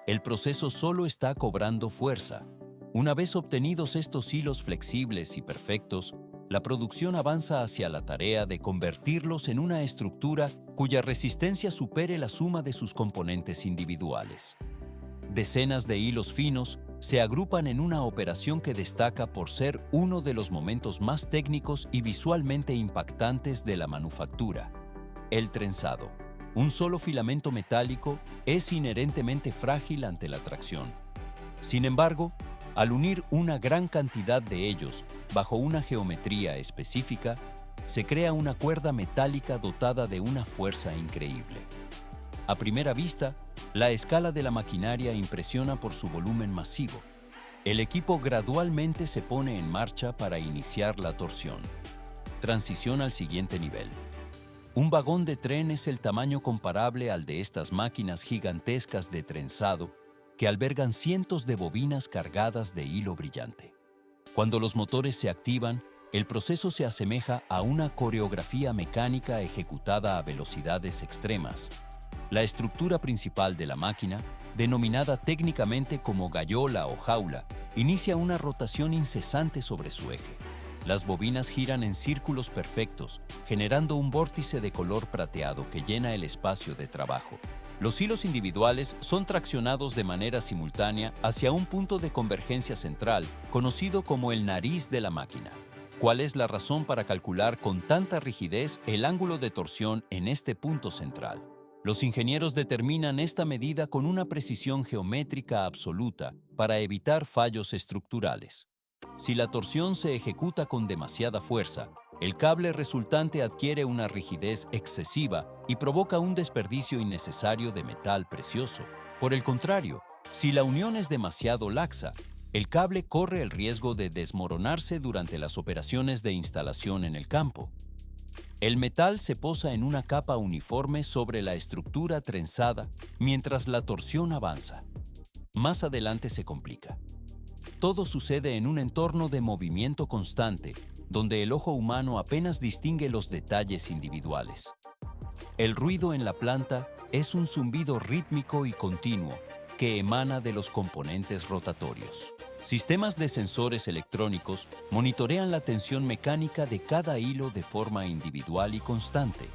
El proceso solo está cobrando fuerza. Una vez obtenidos estos hilos flexibles y perfectos, la producción avanza hacia la tarea de convertirlos en una estructura cuya resistencia supere la suma de sus componentes individuales. Decenas de hilos finos se agrupan en una operación que destaca por ser uno de los momentos más técnicos y visualmente impactantes de la manufactura: el trenzado. Un solo filamento metálico es inherentemente frágil ante la tracción. Sin embargo, al unir una gran cantidad de ellos bajo una geometría específica, se crea una cuerda metálica dotada de una fuerza increíble. A primera vista, la escala de la maquinaria impresiona por su volumen masivo. El equipo gradualmente se pone en marcha para iniciar la torsión. Transición al siguiente nivel. Un vagón de tren es el tamaño comparable al de estas máquinas gigantescas de trenzado que albergan cientos de bobinas cargadas de hilo brillante. Cuando los motores se activan, el proceso se asemeja a una coreografía mecánica ejecutada a velocidades extremas. La estructura principal de la máquina, denominada técnicamente como gallola o jaula, inicia una rotación incesante sobre su eje. Las bobinas giran en círculos perfectos, generando un vórtice de color plateado que llena el espacio de trabajo. Los hilos individuales son traccionados de manera simultánea hacia un punto de convergencia central, conocido como el nariz de la máquina. ¿Cuál es la razón para calcular con tanta rigidez el ángulo de torsión en este punto central? Los ingenieros determinan esta medida con una precisión geométrica absoluta para evitar fallos estructurales. Si la torsión se ejecuta con demasiada fuerza, el cable resultante adquiere una rigidez excesiva y provoca un desperdicio innecesario de metal precioso. Por el contrario, si la unión es demasiado laxa, el cable corre el riesgo de desmoronarse durante las operaciones de instalación en el campo. El metal se posa en una capa uniforme sobre la estructura trenzada mientras la torsión avanza. Más adelante se complica. Todo sucede en un entorno de movimiento constante, donde el ojo humano apenas distingue los detalles individuales. El ruido en la planta es un zumbido rítmico y continuo que emana de los componentes rotatorios. Sistemas de sensores electrónicos monitorean la tensión mecánica de cada hilo de forma individual y constante.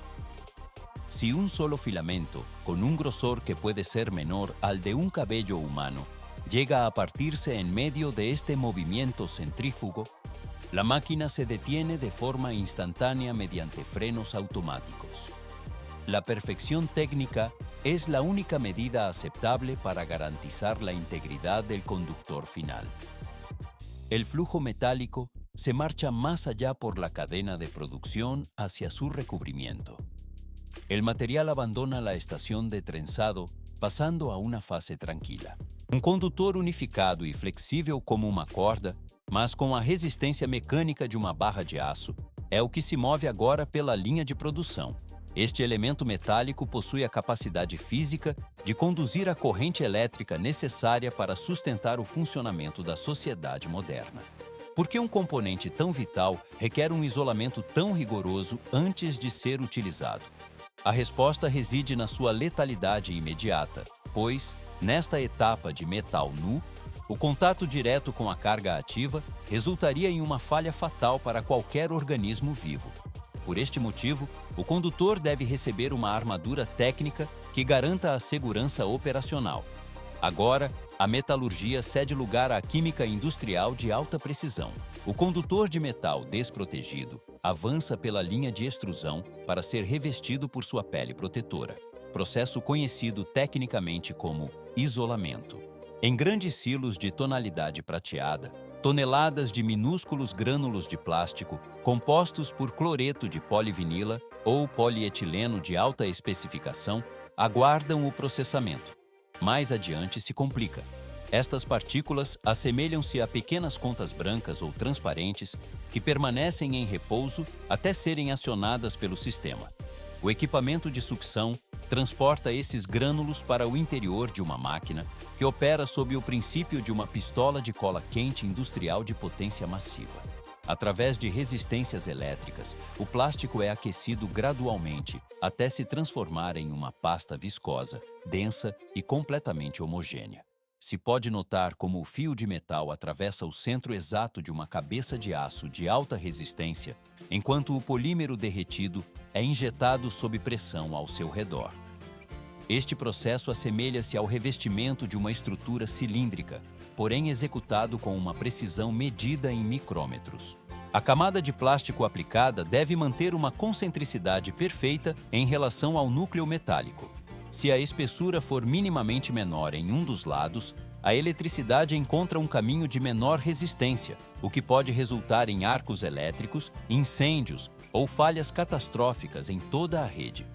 Si un solo filamento, con un grosor que puede ser menor al de un cabello humano, llega a partirse en medio de este movimiento centrífugo, la máquina se detiene de forma instantánea mediante frenos automáticos. La perfección técnica es la única medida aceptable para garantizar la integridad del conductor final. El flujo metálico se marcha más allá por la cadena de producción hacia su recubrimiento. El material abandona la estación de trenzado, pasando a una fase tranquila. Um condutor unificado e flexível como uma corda, mas com a resistência mecânica de uma barra de aço, é o que se move agora pela linha de produção. Este elemento metálico possui a capacidade física de conduzir a corrente elétrica necessária para sustentar o funcionamento da sociedade moderna. Por que um componente tão vital requer um isolamento tão rigoroso antes de ser utilizado? A resposta reside na sua letalidade imediata, pois, nesta etapa de metal nu, o contato direto com a carga ativa resultaria em uma falha fatal para qualquer organismo vivo. Por este motivo, o condutor deve receber uma armadura técnica que garanta a segurança operacional. Agora, a metalurgia cede lugar à química industrial de alta precisão. O condutor de metal desprotegido avança pela linha de extrusão para ser revestido por sua pele protetora, processo conhecido tecnicamente como isolamento. Em grandes silos de tonalidade prateada, toneladas de minúsculos grânulos de plástico, compostos por cloreto de polivinila ou polietileno de alta especificação, aguardam o processamento. Mais adiante se complica. Estas partículas assemelham-se a pequenas contas brancas ou transparentes que permanecem em repouso até serem acionadas pelo sistema. O equipamento de sucção transporta esses grânulos para o interior de uma máquina que opera sob o princípio de uma pistola de cola quente industrial de potência massiva. Através de resistências elétricas, o plástico é aquecido gradualmente até se transformar em uma pasta viscosa, densa e completamente homogênea. Se pode notar como o fio de metal atravessa o centro exato de uma cabeça de aço de alta resistência, enquanto o polímero derretido é injetado sob pressão ao seu redor. Este processo assemelha-se ao revestimento de uma estrutura cilíndrica, porém executado com uma precisão medida em micrômetros. A camada de plástico aplicada deve manter uma concentricidade perfeita em relação ao núcleo metálico. Se a espessura for minimamente menor em um dos lados, a eletricidade encontra um caminho de menor resistência, o que pode resultar em arcos elétricos, incêndios ou falhas catastróficas em toda a rede.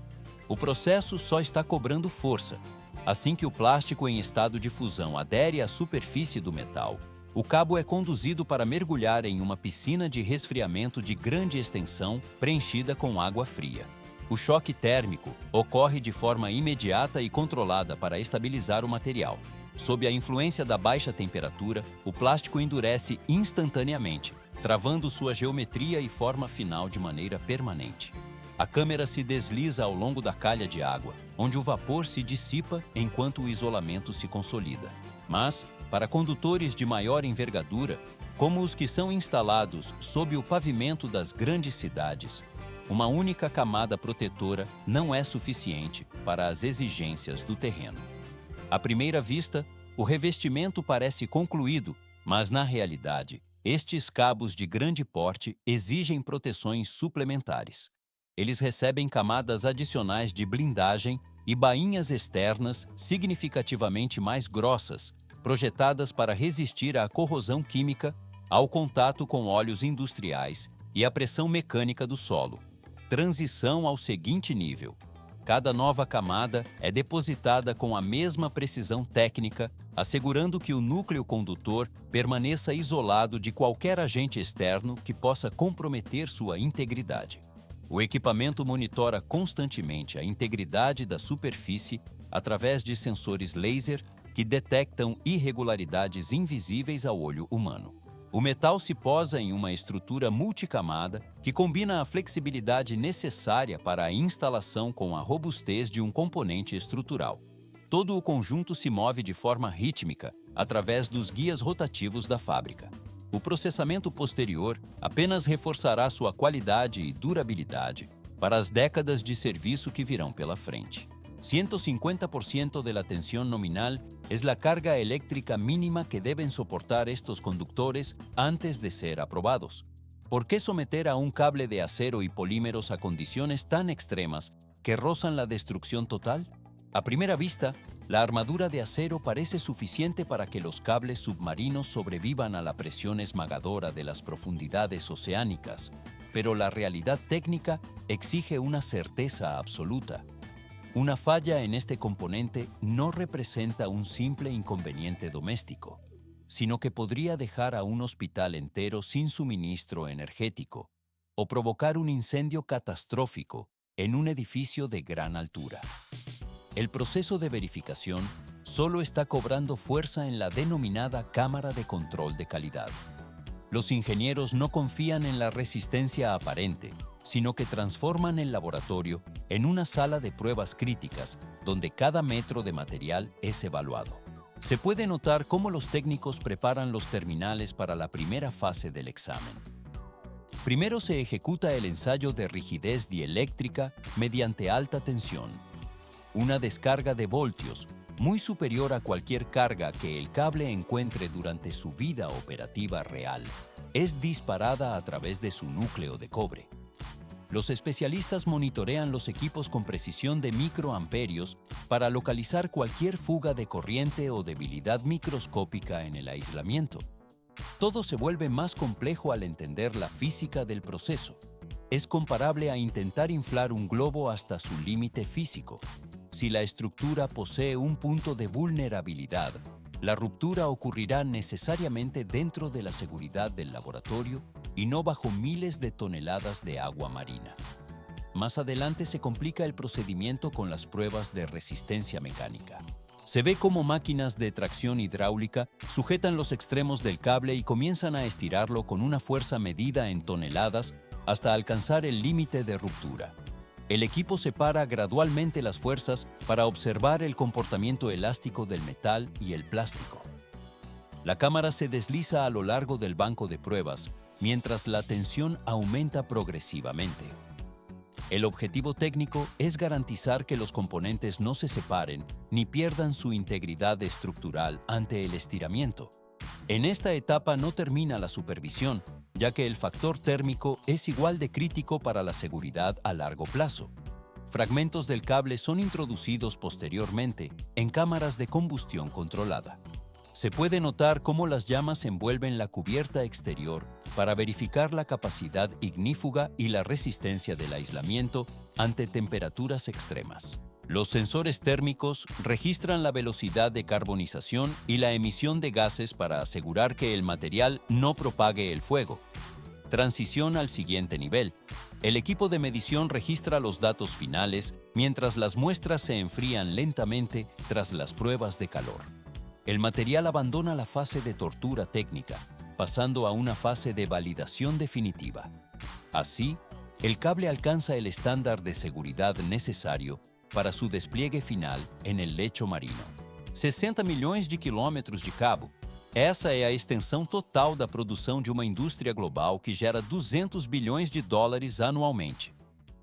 O processo só está cobrando força. Assim que o plástico em estado de fusão adere à superfície do metal, o cabo é conduzido para mergulhar em uma piscina de resfriamento de grande extensão preenchida com água fria. O choque térmico ocorre de forma imediata e controlada para estabilizar o material. Sob a influência da baixa temperatura, o plástico endurece instantaneamente, travando sua geometria e forma final de maneira permanente. A câmera se desliza ao longo da calha de água, onde o vapor se dissipa enquanto o isolamento se consolida. Mas, para condutores de maior envergadura, como os que são instalados sob o pavimento das grandes cidades, uma única camada protetora não é suficiente para as exigências do terreno. À primeira vista, o revestimento parece concluído, mas na realidade, estes cabos de grande porte exigem proteções suplementares. Eles recebem camadas adicionais de blindagem e bainhas externas significativamente mais grossas, projetadas para resistir à corrosão química, ao contato com óleos industriais e à pressão mecânica do solo. Transição ao seguinte nível. Cada nova camada é depositada com a mesma precisão técnica, assegurando que o núcleo condutor permaneça isolado de qualquer agente externo que possa comprometer sua integridade. O equipamento monitora constantemente a integridade da superfície através de sensores laser que detectam irregularidades invisíveis ao olho humano. O metal se posa em uma estrutura multicamada que combina a flexibilidade necessária para a instalação com a robustez de um componente estrutural. Todo o conjunto se move de forma rítmica através dos guias rotativos da fábrica. O processamento posterior apenas reforçará sua qualidade e durabilidade para as décadas de serviço que virão pela frente. 150% de la tensión nominal es la carga eléctrica mínima que deben soportar estos conductores antes de ser aprobados. ¿Por qué someter a un cable de acero y polímeros a condiciones tan extremas que rozan la destrucción total? A primera vista, la armadura de acero parece suficiente para que los cables submarinos sobrevivan a la presión esmagadora de las profundidades oceánicas, pero la realidad técnica exige una certeza absoluta. Una falla en este componente no representa un simple inconveniente doméstico, sino que podría dejar a un hospital entero sin suministro energético o provocar un incendio catastrófico en un edificio de gran altura. El proceso de verificación solo está cobrando fuerza en la denominada Cámara de Control de Calidad. Los ingenieros no confían en la resistencia aparente, sino que transforman el laboratorio en una sala de pruebas críticas donde cada metro de material es evaluado. Se puede notar cómo los técnicos preparan los terminales para la primera fase del examen. Primero se ejecuta el ensayo de rigidez dieléctrica mediante alta tensión. Una descarga de voltios, muy superior a cualquier carga que el cable encuentre durante su vida operativa real, es disparada a través de su núcleo de cobre. Los especialistas monitorean los equipos con precisión de microamperios para localizar cualquier fuga de corriente o debilidad microscópica en el aislamiento. Todo se vuelve más complejo al entender la física del proceso. Es comparable a intentar inflar un globo hasta su límite físico. Si la estructura posee un punto de vulnerabilidad, la ruptura ocurrirá necesariamente dentro de la seguridad del laboratorio y no bajo miles de toneladas de agua marina. Más adelante se complica el procedimiento con las pruebas de resistencia mecánica. Se ve cómo máquinas de tracción hidráulica sujetan los extremos del cable y comienzan a estirarlo con una fuerza medida en toneladas hasta alcanzar el límite de ruptura. El equipo separa gradualmente las fuerzas para observar el comportamiento elástico del metal y el plástico. La cámara se desliza a lo largo del banco de pruebas, mientras la tensión aumenta progresivamente. El objetivo técnico es garantizar que los componentes no se separen ni pierdan su integridad estructural ante el estiramiento. En esta etapa no termina la supervisión, ya que el factor térmico es igual de crítico para la seguridad a largo plazo. Fragmentos del cable son introducidos posteriormente en cámaras de combustión controlada. Se puede notar cómo las llamas envuelven la cubierta exterior para verificar la capacidad ignífuga y la resistencia del aislamiento ante temperaturas extremas. Los sensores térmicos registran la velocidad de carbonización y la emisión de gases para asegurar que el material no propague el fuego. Transición al siguiente nivel. El equipo de medición registra los datos finales mientras las muestras se enfrían lentamente tras las pruebas de calor. El material abandona la fase de tortura técnica, pasando a una fase de validación definitiva. Así, el cable alcanza el estándar de seguridad necesario para su despliegue final en el lecho marino. 60 milhões de quilômetros de cabo. Essa é a extensão total da produção de uma indústria global que gera 200 bilhões de dólares anualmente.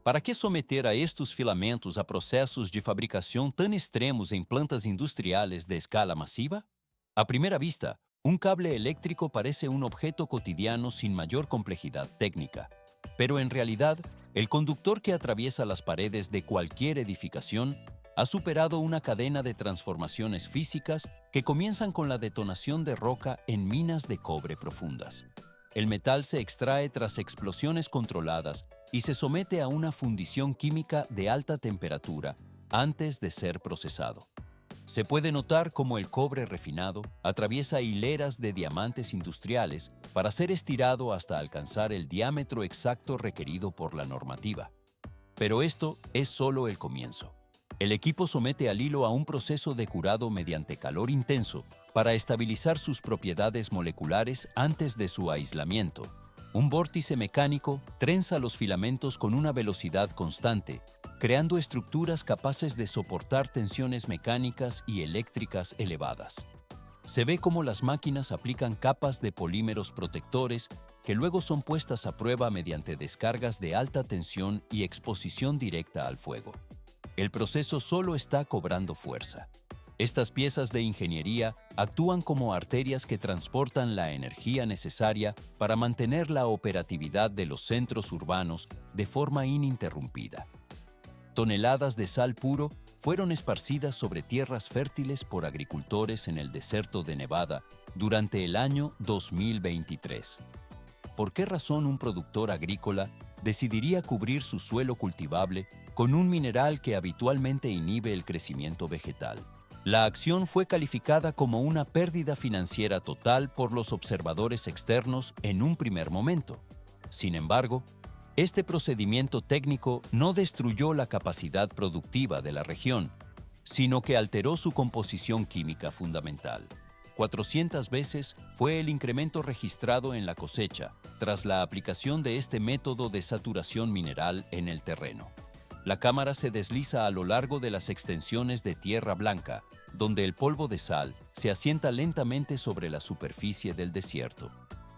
Para que someter a estes filamentos a processos de fabricação tão extremos em plantas industriais de escala masiva? A primera vista, un cable eléctrico parece un objeto cotidiano sin mayor complejidad técnica, pero en realidad, el conductor que atraviesa las paredes de cualquier edificación ha superado una cadena de transformaciones físicas que comienzan con la detonación de roca en minas de cobre profundas. El metal se extrae tras explosiones controladas y se somete a una fundición química de alta temperatura antes de ser procesado. Se puede notar cómo el cobre refinado atraviesa hileras de diamantes industriales para ser estirado hasta alcanzar el diámetro exacto requerido por la normativa. Pero esto es solo el comienzo. El equipo somete al hilo a un proceso de curado mediante calor intenso para estabilizar sus propiedades moleculares antes de su aislamiento. Un vórtice mecánico trenza los filamentos con una velocidad constante, creando estructuras capaces de soportar tensiones mecánicas y eléctricas elevadas. Se ve cómo las máquinas aplican capas de polímeros protectores que luego son puestas a prueba mediante descargas de alta tensión y exposición directa al fuego. El proceso solo está cobrando fuerza. Estas piezas de ingeniería actúan como arterias que transportan la energía necesaria para mantener la operatividad de los centros urbanos de forma ininterrumpida. Toneladas de sal puro fueron esparcidas sobre tierras fértiles por agricultores en el desierto de Nevada durante el año 2023. ¿Por qué razón un productor agrícola decidiría cubrir su suelo cultivable con un mineral que habitualmente inhibe el crecimiento vegetal? La acción fue calificada como una pérdida financiera total por los observadores externos en un primer momento. Sin embargo, este procedimiento técnico no destruyó la capacidad productiva de la región, sino que alteró su composición química fundamental. 400 veces fue el incremento registrado en la cosecha tras la aplicación de este método de saturación mineral en el terreno. La cámara se desliza a lo largo de las extensiones de tierra blanca, donde el polvo de sal se asienta lentamente sobre la superficie del desierto.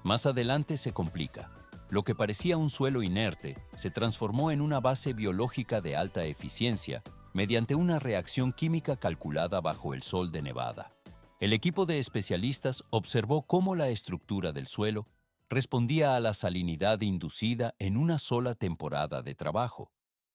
Más adelante se complica. Lo que parecía un suelo inerte se transformó en una base biológica de alta eficiencia mediante una reacción química calculada bajo el sol de Nevada. El equipo de especialistas observó cómo la estructura del suelo respondía a la salinidad inducida en una sola temporada de trabajo.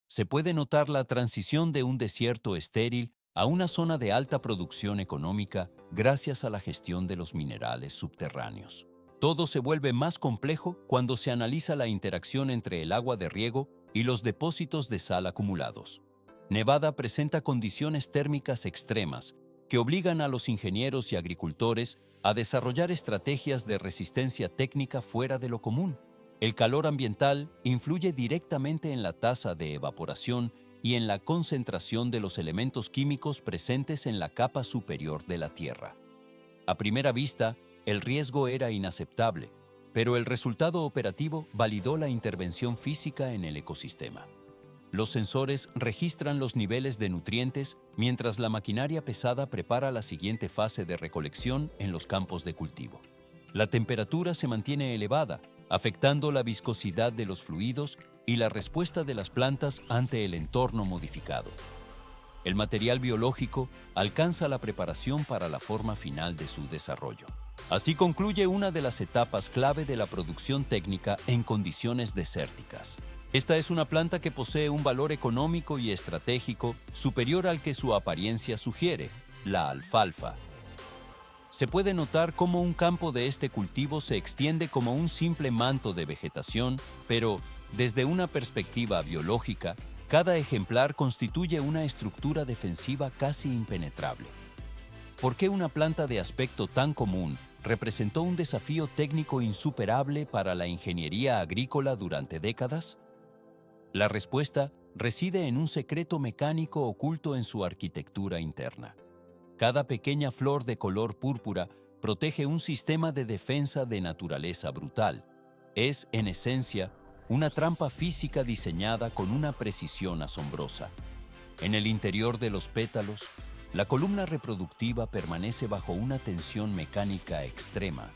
Se puede notar la transición de un desierto estéril a una zona de alta producción económica gracias a la gestión de los minerales subterráneos. Todo se vuelve más complejo cuando se analiza la interacción entre el agua de riego y los depósitos de sal acumulados. Nevada presenta condiciones térmicas extremas que obligan a los ingenieros y agricultores a desarrollar estrategias de resistencia técnica fuera de lo común. El calor ambiental influye directamente en la tasa de evaporación y en la concentración de los elementos químicos presentes en la capa superior de la Tierra. A primera vista, el riesgo era inaceptable, pero el resultado operativo validó la intervención física en el ecosistema. Los sensores registran los niveles de nutrientes mientras la maquinaria pesada prepara la siguiente fase de recolección en los campos de cultivo. La temperatura se mantiene elevada, afectando la viscosidad de los fluidos y la respuesta de las plantas ante el entorno modificado. El material biológico alcanza la preparación para la forma final de su desarrollo. Así concluye una de las etapas clave de la producción técnica en condiciones desérticas. Esta es una planta que posee un valor económico y estratégico superior al que su apariencia sugiere, la alfalfa. Se puede notar cómo un campo de este cultivo se extiende como un simple manto de vegetación, pero, desde una perspectiva biológica, cada ejemplar constituye una estructura defensiva casi impenetrable. ¿Por qué una planta de aspecto tan común representó un desafío técnico insuperable para la ingeniería agrícola durante décadas? La respuesta reside en un secreto mecánico oculto en su arquitectura interna. Cada pequeña flor de color púrpura protege un sistema de defensa de naturaleza brutal. Es, en esencia, una trampa física diseñada con una precisión asombrosa. En el interior de los pétalos, la columna reproductiva permanece bajo una tensión mecánica extrema,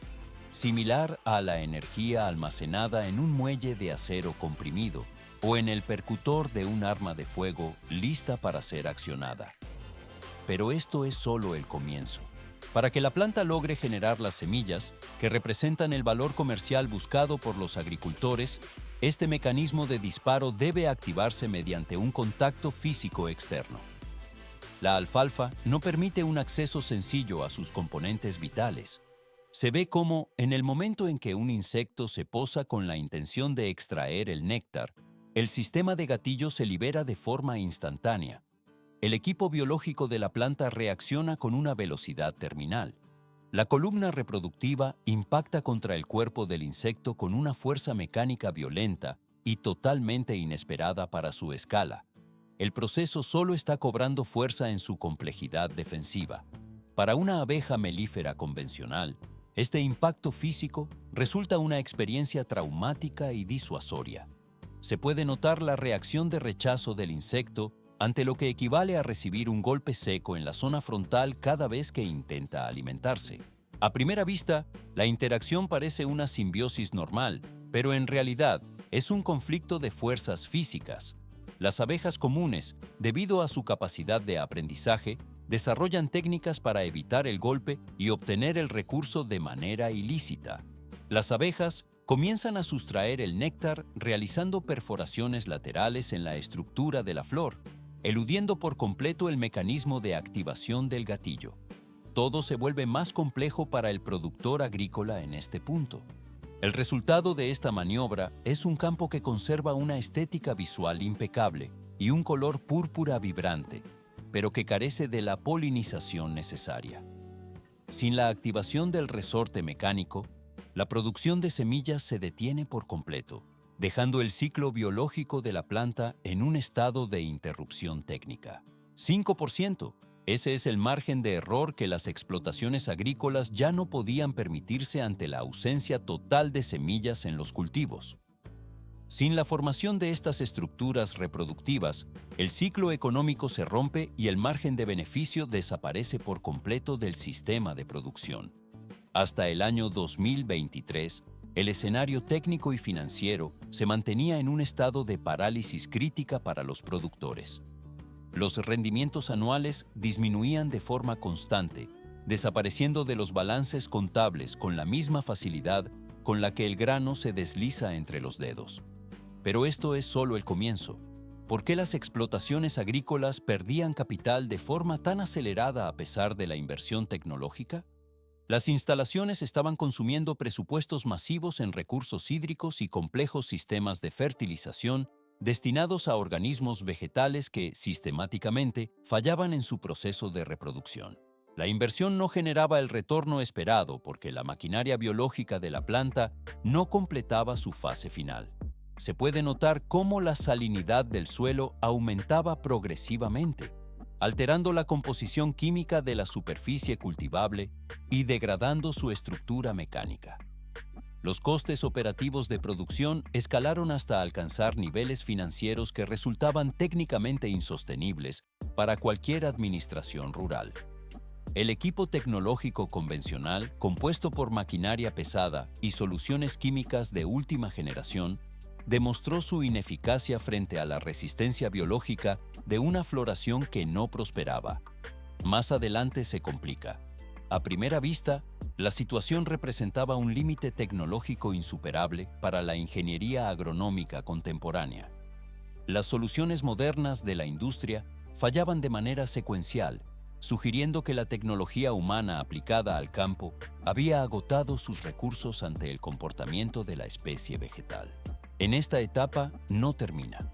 similar a la energía almacenada en un muelle de acero comprimido o en el percutor de un arma de fuego lista para ser accionada. Pero esto es solo el comienzo. Para que la planta logre generar las semillas, que representan el valor comercial buscado por los agricultores, este mecanismo de disparo debe activarse mediante un contacto físico externo. La alfalfa no permite un acceso sencillo a sus componentes vitales. Se ve cómo, en el momento en que un insecto se posa con la intención de extraer el néctar, el sistema de gatillo se libera de forma instantánea. El equipo biológico de la planta reacciona con una velocidad terminal. La columna reproductiva impacta contra el cuerpo del insecto con una fuerza mecánica violenta y totalmente inesperada para su escala. El proceso solo está cobrando fuerza en su complejidad defensiva. Para una abeja melífera convencional, este impacto físico resulta una experiencia traumática y disuasoria. Se puede notar la reacción de rechazo del insecto ante lo que equivale a recibir un golpe seco en la zona frontal cada vez que intenta alimentarse. A primera vista, la interacción parece una simbiosis normal, pero en realidad es un conflicto de fuerzas físicas. Las abejas comunes, debido a su capacidad de aprendizaje, desarrollan técnicas para evitar el golpe y obtener el recurso de manera ilícita. Las abejas comienzan a sustraer el néctar realizando perforaciones laterales en la estructura de la flor, eludiendo por completo el mecanismo de activación del gatillo. Todo se vuelve más complejo para el productor agrícola en este punto. El resultado de esta maniobra es un campo que conserva una estética visual impecable y un color púrpura vibrante, pero que carece de la polinización necesaria. Sin la activación del resorte mecánico, la producción de semillas se detiene por completo, dejando el ciclo biológico de la planta en un estado de interrupción técnica. 5%. Ese es el margen de error que las explotaciones agrícolas ya no podían permitirse ante la ausencia total de semillas en los cultivos. Sin la formación de estas estructuras reproductivas, el ciclo económico se rompe y el margen de beneficio desaparece por completo del sistema de producción. Hasta el año 2023, el escenario técnico y financiero se mantenía en un estado de parálisis crítica para los productores. Los rendimientos anuales disminuían de forma constante, desapareciendo de los balances contables con la misma facilidad con la que el grano se desliza entre los dedos. Pero esto es solo el comienzo. ¿Por qué las explotaciones agrícolas perdían capital de forma tan acelerada a pesar de la inversión tecnológica? Las instalaciones estaban consumiendo presupuestos masivos en recursos hídricos y complejos sistemas de fertilización destinados a organismos vegetales que, sistemáticamente, fallaban en su proceso de reproducción. La inversión no generaba el retorno esperado porque la maquinaria biológica de la planta no completaba su fase final. Se puede notar cómo la salinidad del suelo aumentaba progresivamente, alterando la composición química de la superficie cultivable y degradando su estructura mecánica. Los costes operativos de producción escalaron hasta alcanzar niveles financieros que resultaban técnicamente insostenibles para cualquier administración rural. El equipo tecnológico convencional, compuesto por maquinaria pesada y soluciones químicas de última generación, demostró su ineficacia frente a la resistencia biológica de una floración que no prosperaba. Más adelante se complica. A primera vista, la situación representaba un límite tecnológico insuperable para la ingeniería agronómica contemporánea. Las soluciones modernas de la industria fallaban de manera secuencial, sugiriendo que la tecnología humana aplicada al campo había agotado sus recursos ante el comportamiento de la especie vegetal. En esta etapa no termina.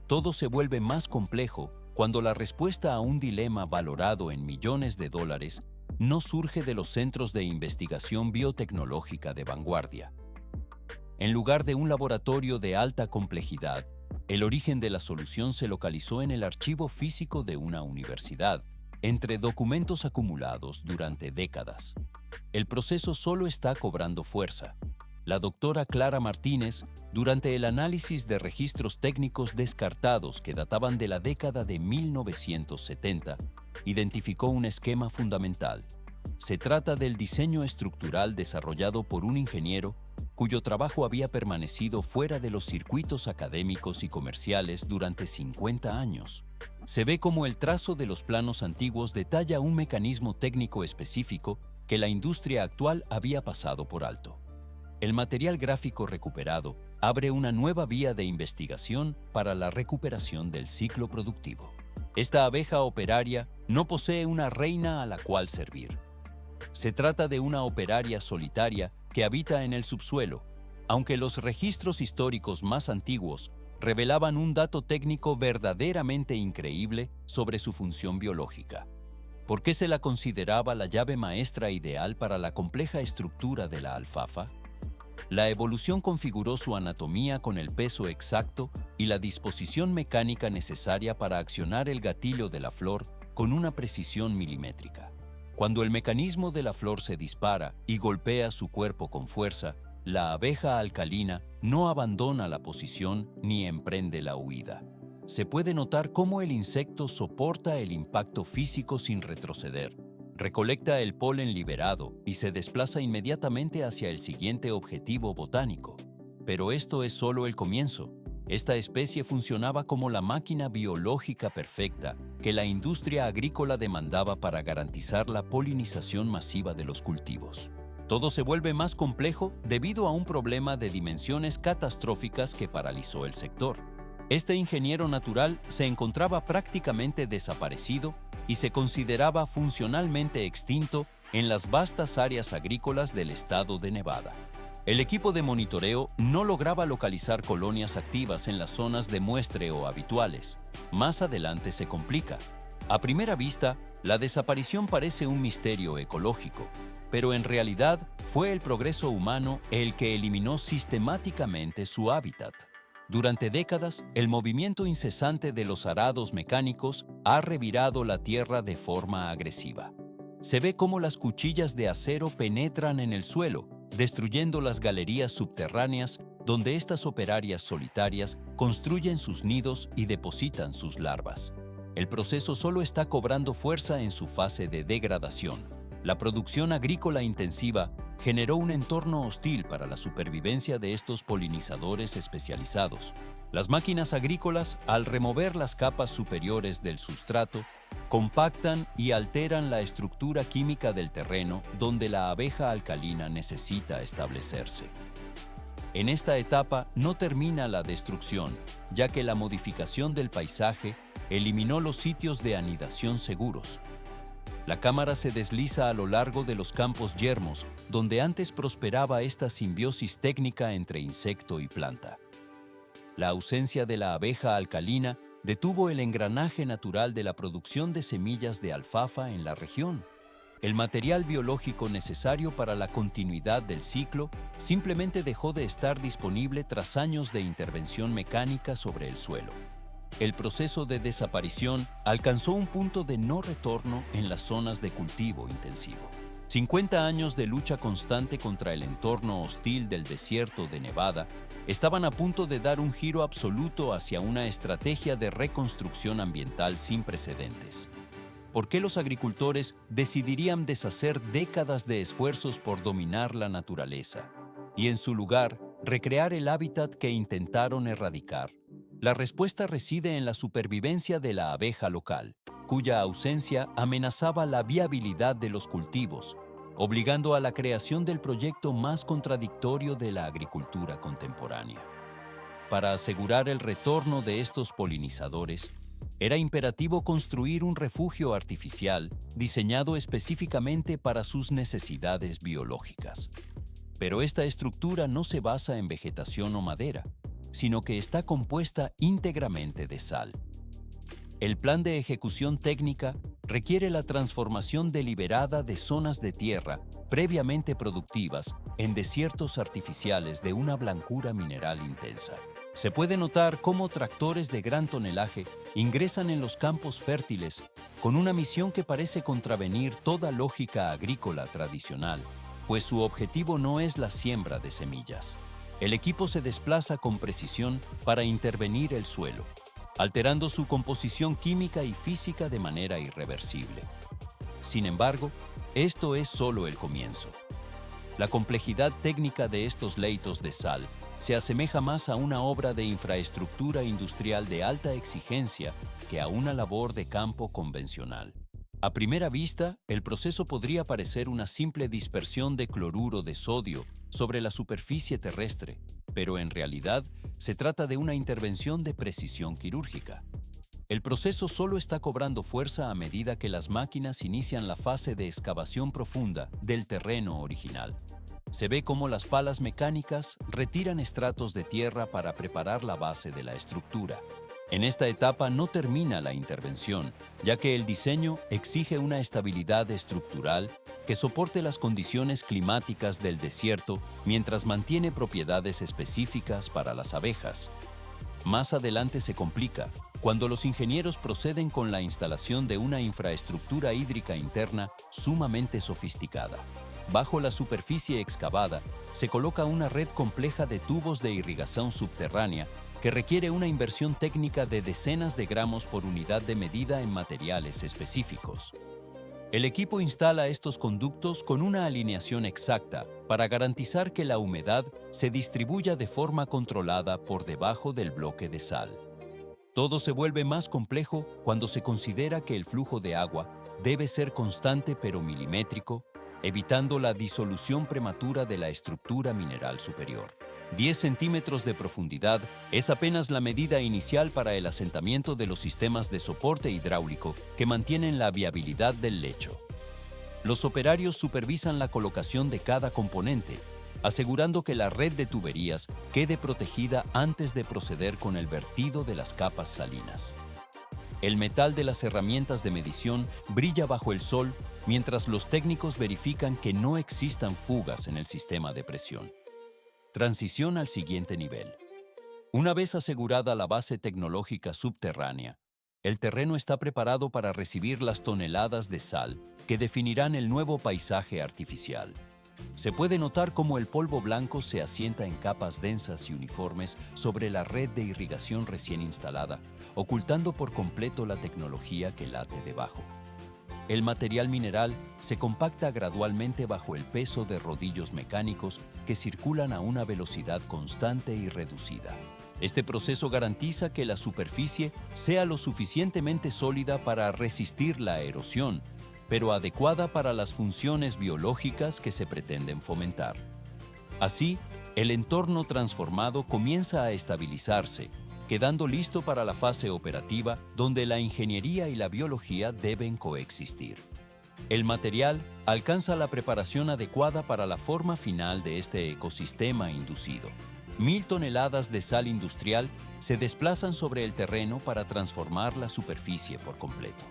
Todo se vuelve más complejo cuando la respuesta a un dilema valorado en millones de dólares no surge de los centros de investigación biotecnológica de vanguardia. En lugar de un laboratorio de alta complejidad, el origen de la solución se localizó en el archivo físico de una universidad, entre documentos acumulados durante décadas. El proceso solo está cobrando fuerza. La doctora Clara Martínez, durante el análisis de registros técnicos descartados que databan de la década de 1970, identificó un esquema fundamental. Se trata del diseño estructural desarrollado por un ingeniero cuyo trabajo había permanecido fuera de los circuitos académicos y comerciales durante 50 años. Se ve como el trazo de los planos antiguos detalla un mecanismo técnico específico que la industria actual había pasado por alto. El material gráfico recuperado abre una nueva vía de investigación para la recuperación del ciclo productivo. Esta abeja operaria no posee una reina a la cual servir. Se trata de una operaria solitaria que habita en el subsuelo, aunque los registros históricos más antiguos revelaban un dato técnico verdaderamente increíble sobre su función biológica. ¿Por qué se la consideraba la llave maestra ideal para la compleja estructura de la alfalfa? La evolución configuró su anatomía con el peso exacto y la disposición mecánica necesaria para accionar el gatillo de la flor con una precisión milimétrica. Cuando el mecanismo de la flor se dispara y golpea su cuerpo con fuerza, la abeja alcalina no abandona la posición ni emprende la huida. Se puede notar cómo el insecto soporta el impacto físico sin retroceder. Recolecta el polen liberado y se desplaza inmediatamente hacia el siguiente objetivo botánico. Pero esto es solo el comienzo. Esta especie funcionaba como la máquina biológica perfecta que la industria agrícola demandaba para garantizar la polinización masiva de los cultivos. Todo se vuelve más complejo debido a un problema de dimensiones catastróficas que paralizó el sector. Este ingeniero natural se encontraba prácticamente desaparecido y se consideraba funcionalmente extinto en las vastas áreas agrícolas del estado de Nevada. El equipo de monitoreo no lograba localizar colonias activas en las zonas de muestreo habituales. Más adelante se complica. A primera vista, la desaparición parece un misterio ecológico, pero en realidad fue el progreso humano el que eliminó sistemáticamente su hábitat. Durante décadas, el movimiento incesante de los arados mecánicos ha revirado la tierra de forma agresiva. Se ve cómo las cuchillas de acero penetran en el suelo, destruyendo las galerías subterráneas donde estas operarias solitarias construyen sus nidos y depositan sus larvas. El proceso solo está cobrando fuerza en su fase de degradación. La producción agrícola intensiva generó un entorno hostil para la supervivencia de estos polinizadores especializados. Las máquinas agrícolas, al remover las capas superiores del sustrato, compactan y alteran la estructura química del terreno donde la abeja alcalina necesita establecerse. En esta etapa no termina la destrucción, ya que la modificación del paisaje eliminó los sitios de anidación seguros. La cámara se desliza a lo largo de los campos yermos, donde antes prosperaba esta simbiosis técnica entre insecto y planta. La ausencia de la abeja alcalina detuvo el engranaje natural de la producción de semillas de alfalfa en la región. El material biológico necesario para la continuidad del ciclo simplemente dejó de estar disponible tras años de intervención mecánica sobre el suelo. El proceso de desaparición alcanzó un punto de no retorno en las zonas de cultivo intensivo. 50 años de lucha constante contra el entorno hostil del desierto de Nevada estaban a punto de dar un giro absoluto hacia una estrategia de reconstrucción ambiental sin precedentes. ¿Por qué los agricultores decidirían deshacer décadas de esfuerzos por dominar la naturaleza y, en su lugar, recrear el hábitat que intentaron erradicar? La respuesta reside en la supervivencia de la abeja local, cuya ausencia amenazaba la viabilidad de los cultivos, obligando a la creación del proyecto más contradictorio de la agricultura contemporánea. Para asegurar el retorno de estos polinizadores, era imperativo construir un refugio artificial diseñado específicamente para sus necesidades biológicas. Pero esta estructura no se basa en vegetación o madera, sino que está compuesta íntegramente de sal. El plan de ejecución técnica requiere la transformación deliberada de zonas de tierra previamente productivas en desiertos artificiales de una blancura mineral intensa. Se puede notar cómo tractores de gran tonelaje ingresan en los campos fértiles con una misión que parece contravenir toda lógica agrícola tradicional, pues su objetivo no es la siembra de semillas. El equipo se desplaza con precisión para intervenir el suelo, alterando su composición química y física de manera irreversible. Sin embargo, esto es solo el comienzo. La complejidad técnica de estos leitos de sal se asemeja más a una obra de infraestructura industrial de alta exigencia que a una labor de campo convencional. A primera vista, el proceso podría parecer una simple dispersión de cloruro de sodio sobre la superficie terrestre, pero en realidad se trata de una intervención de precisión quirúrgica. El proceso solo está cobrando fuerza a medida que las máquinas inician la fase de excavación profunda del terreno original. Se ve cómo las palas mecánicas retiran estratos de tierra para preparar la base de la estructura. En esta etapa no termina la intervención, ya que el diseño exige una estabilidad estructural que soporte las condiciones climáticas del desierto mientras mantiene propiedades específicas para las abejas. Más adelante se complica cuando los ingenieros proceden con la instalación de una infraestructura hídrica interna sumamente sofisticada. Bajo la superficie excavada se coloca una red compleja de tubos de irrigación subterránea que requiere una inversión técnica de decenas de gramos por unidad de medida en materiales específicos. El equipo instala estos conductos con una alineación exacta para garantizar que la humedad se distribuya de forma controlada por debajo del bloque de sal. Todo se vuelve más complejo cuando se considera que el flujo de agua debe ser constante pero milimétrico, evitando la disolución prematura de la estructura mineral superior. 10 centímetros de profundidad es apenas la medida inicial para el asentamiento de los sistemas de soporte hidráulico que mantienen la viabilidad del lecho. Los operarios supervisan la colocación de cada componente, asegurando que la red de tuberías quede protegida antes de proceder con el vertido de las capas salinas. El metal de las herramientas de medición brilla bajo el sol mientras los técnicos verifican que no existan fugas en el sistema de presión. Transición al siguiente nivel. Una vez asegurada la base tecnológica subterránea, el terreno está preparado para recibir las toneladas de sal que definirán el nuevo paisaje artificial. Se puede notar cómo el polvo blanco se asienta en capas densas y uniformes sobre la red de irrigación recién instalada, ocultando por completo la tecnología que late debajo. El material mineral se compacta gradualmente bajo el peso de rodillos mecánicos que circulan a una velocidad constante y reducida. Este proceso garantiza que la superficie sea lo suficientemente sólida para resistir la erosión, pero adecuada para las funciones biológicas que se pretenden fomentar. Así, el entorno transformado comienza a estabilizarse, quedando listo para la fase operativa donde la ingeniería y la biología deben coexistir. El material alcanza la preparación adecuada para la forma final de este ecosistema inducido. 1000 toneladas de sal industrial se desplazan sobre el terreno para transformar la superficie por completo.